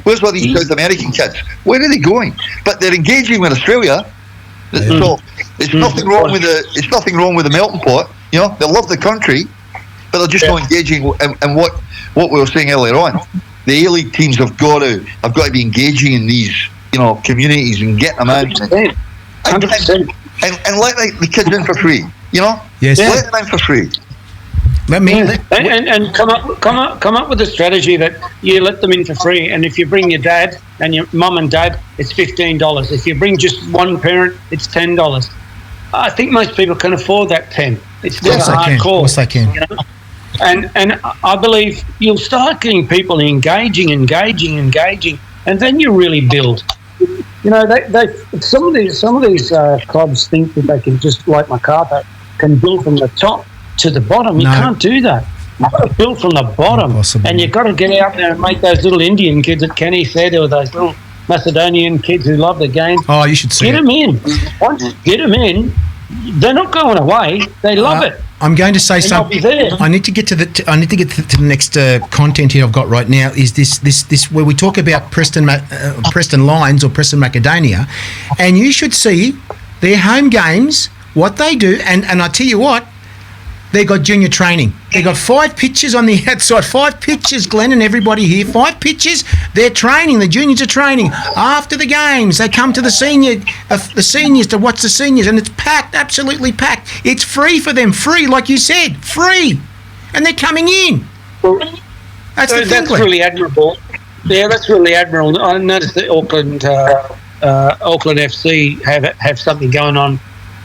where's all these South American kids? Where are they going? But they're engaging with Australia. Yeah. So it's nothing wrong with the melting pot. You know, they love the country, but they're just not engaging. And what we were saying earlier on, the A League teams have got to be engaging in these, you know, communities and get them out. 100%. And let the kids in for free. You know, yes, let them in for free. And come up with a strategy that you let them in for free. And if you bring your dad and your mum and dad, it's $15. If you bring just one parent, it's $10. I think most people can afford that 10. It's not a hard call. Of course they can. You know? And I believe you'll start getting people engaging, and then you really build. You know, some of these clubs think that they can just, like Macarthur, can build from the top to the bottom. You can't do that. You've got to build from the bottom. And you've got to get out there and make those little Indian kids that Kenny said, or those little Macedonian kids who love the game. Oh, you should see Get them in. Once you get them in, they're not going away. They love it. I'm going to say something. I need to get to the next content here I've got right now. Is this where we talk about Preston Lions or Preston Macedonia, and you should see their home games, what they do, and I tell you what, they got junior training. They got 5 pitches on the outside. 5 pitches, Glen and everybody here. 5 pitches. They're training. The juniors are training. After the games, they come to the seniors to watch the seniors, and it's packed, absolutely packed. It's free for them. Free, like you said, free, and they're coming in. Well, that's really admirable. Yeah, that's really admirable. I noticed that Auckland FC have something going on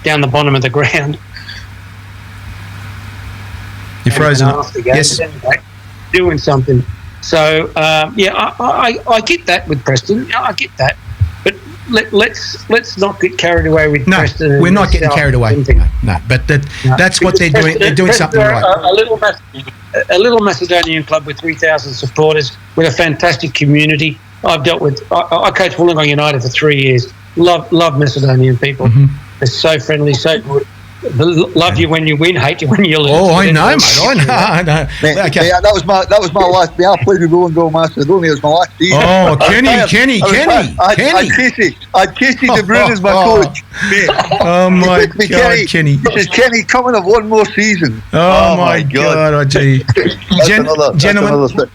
down the bottom of the ground. You're frozen. Yes. Doing something. So, I get that with Preston. I get that. But let's not get carried away with Preston. No, we're not getting carried away. No, but that's what they're doing. They're doing something right. A little Macedonian club with 3,000 supporters, with a fantastic community. I've dealt with. I coached Wollongong United for 3 years. Love Macedonian people. Mm-hmm. They're so friendly, so good. Love you when you win, hate you when you lose. Oh, I know, mate. I know. Okay. Yeah, that was my last. I played with Wollongong Macedonia. It was my last season. Oh, Kenny. I had Casey De Bruyne as my coach. Oh my God, Kenny. This is Kenny coming of one more season. Oh my God, I tell you, gentlemen.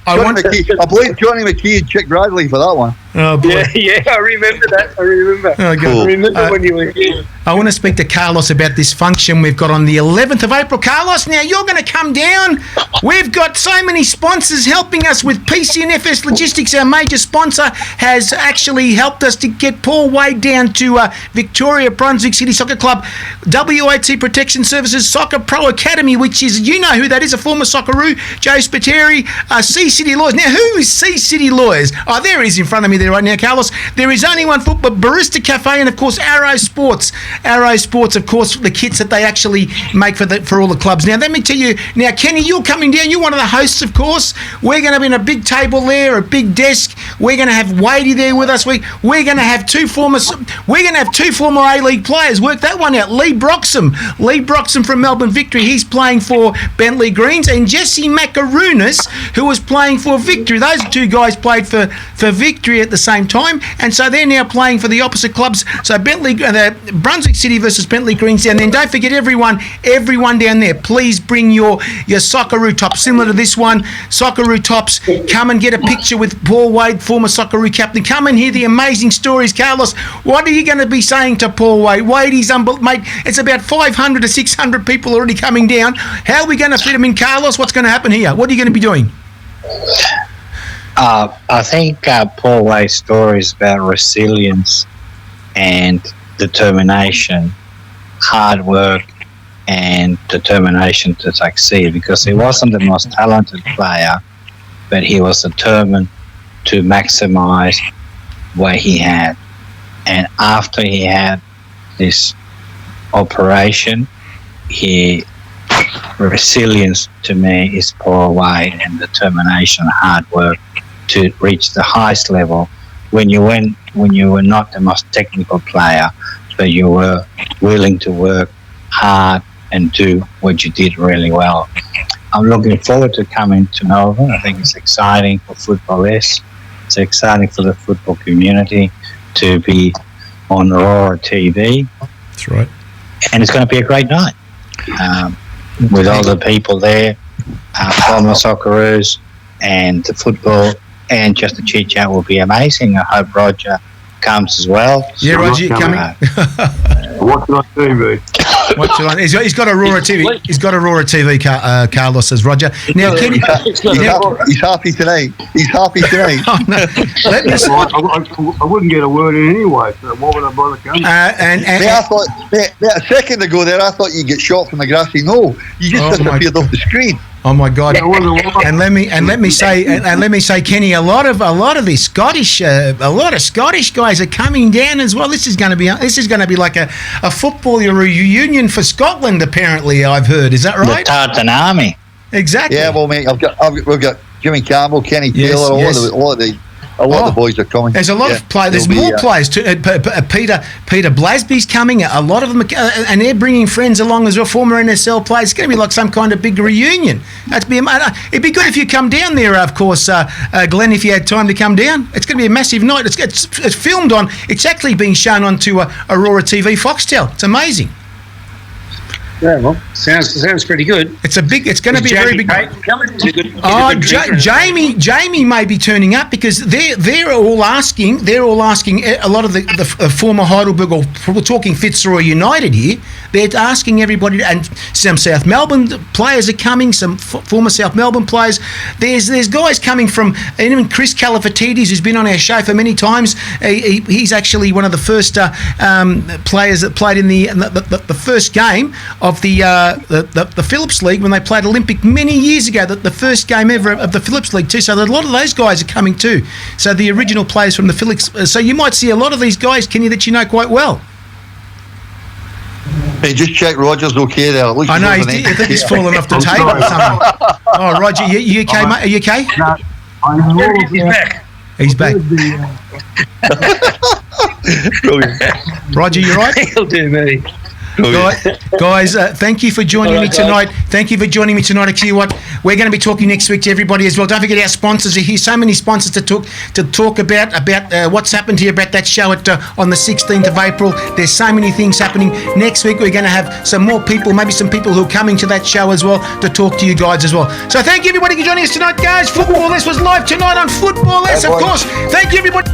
I blame Johnny McKee and Chick Bradley for that one. Oh boy. Yeah, I remember that. I remember. Oh, cool. I remember when you were here. I want to speak to Carlos about this function we've got on the 11th of April. Carlos, now you're going to come down. We've got so many sponsors helping us with PC and FS Logistics. Our major sponsor has actually helped us to get Paul your way down to Victoria Brunswick City Soccer Club, WAT Protection Services Soccer Pro Academy, which is, you know who that is, a former Socceroo, Joe Spiteri, C City Lawyers. Now, who is C City Lawyers? Oh, there he is in front of me there right now, Carlos. There is only one football, Barista Cafe, and of course Arrow Sports. Arrow Sports, of course, the kits that they actually make for all the clubs. Now, let me tell you, now, Kenny, you're coming down. You're one of the hosts, of course. We're going to be in a big table there, a big desk. We're going to have Wadey there with us. We're going to have two former A-League players. Work that one out. Lee Broxham from Melbourne Victory. He's playing for Bentley Greens, and Jesse Macaronis, who was playing for Victory. Those two guys played for Victory at the same time, and so they're now playing for the opposite clubs. So Brunswick City versus Bentley Greens, and then don't forget everyone down there. Please bring your Socceroo tops, similar to this one. Socceroo tops. Come and get a picture with Paul Wade, former Socceroo captain. Come and hear the amazing stories, Carlos. What are you going to be saying to Paul Wade? Wadey's mate. It's about 500 to 600 people already coming down. How are we going to fit them in, Carlos? What's going to happen here? What are you going to be doing? I think Paul Wade's story is about resilience and determination, hard work and determination to succeed, because he wasn't the most talented player, but he was determined to maximise what he had. And after he had this operation, resilience to me is Paul Wade, and determination, hard work to reach the highest level when you were not the most technical player, but you were willing to work hard and do what you did really well. I'm looking forward to coming to Melbourne. I think it's exciting for footballers. It's exciting for the football community to be on Aurora TV. That's right. And it's going to be a great night with all the people there, former Socceroos, and the football, and just the chit-chat will be amazing. I hope Roger comes as well. Yeah, Roger, you coming? Watching on TV. He's got Aurora TV. He's got Aurora TV. Carlos says Roger. Now, Kenny, he's happy tonight. He's happy tonight. Oh, no. I wouldn't get a word in anyway. So why would I bother coming? A second ago there, I thought you'd get shot from the grassy knoll. You just disappeared off the screen. Oh my God! And let me say, Kenny, a lot of the Scottish guys are coming down as well. This is going to be like a football reunion for Scotland. Apparently, I've heard. Is that right? The Tartan Army. Exactly. Yeah, well, mate, we've got Jimmy Campbell, Kenny Taylor, a lot of the boys are coming. There's a lot of players. There's more players too. Peter Blasby's coming. A lot of them, and they're bringing friends along as well. Former NSL players. It's going to be like some kind of big reunion. It'd be good if you come down there. Of course, Glen, if you had time to come down. It's going to be a massive night. It's filmed on. It's actually being shown onto Aurora TV Foxtel. It's amazing. Yeah, well, sounds pretty good. It's going to be a very big. Jamie may be turning up because they're all asking a lot of the former Heidelberg, or we're talking Fitzroy United here. They're asking everybody, and some South Melbourne players are coming. Some former South Melbourne players. There's guys coming from, even Chris Calafatidis, who's been on our show for many times. He's actually one of the first players that played in the first game of the Phillips League when they played Olympic many years ago. The first game ever of the Phillips League too. So a lot of those guys are coming too. So the original players from the Phillips. So you might see a lot of these guys, Kenny, that you know quite well. Hey, just check Roger's okay there. I know, I think he's fallen off the table or something. Oh, Roger, you okay, mate? Are you okay? No, he's back. He's back. Roger, you right? He'll do me. Guys, thank you for joining me tonight. Thank you for joining me tonight. I tell you what, we're going to be talking next week to everybody as well. Don't forget our sponsors are here. So many sponsors to talk about what's happened here about that show on the 16th of April. There's so many things happening. Next week we're going to have some more people, maybe some people who are coming to that show as well to talk to you guys as well. So thank you everybody for joining us tonight, guys. Football, this was live tonight on Football, of course. Thank you everybody.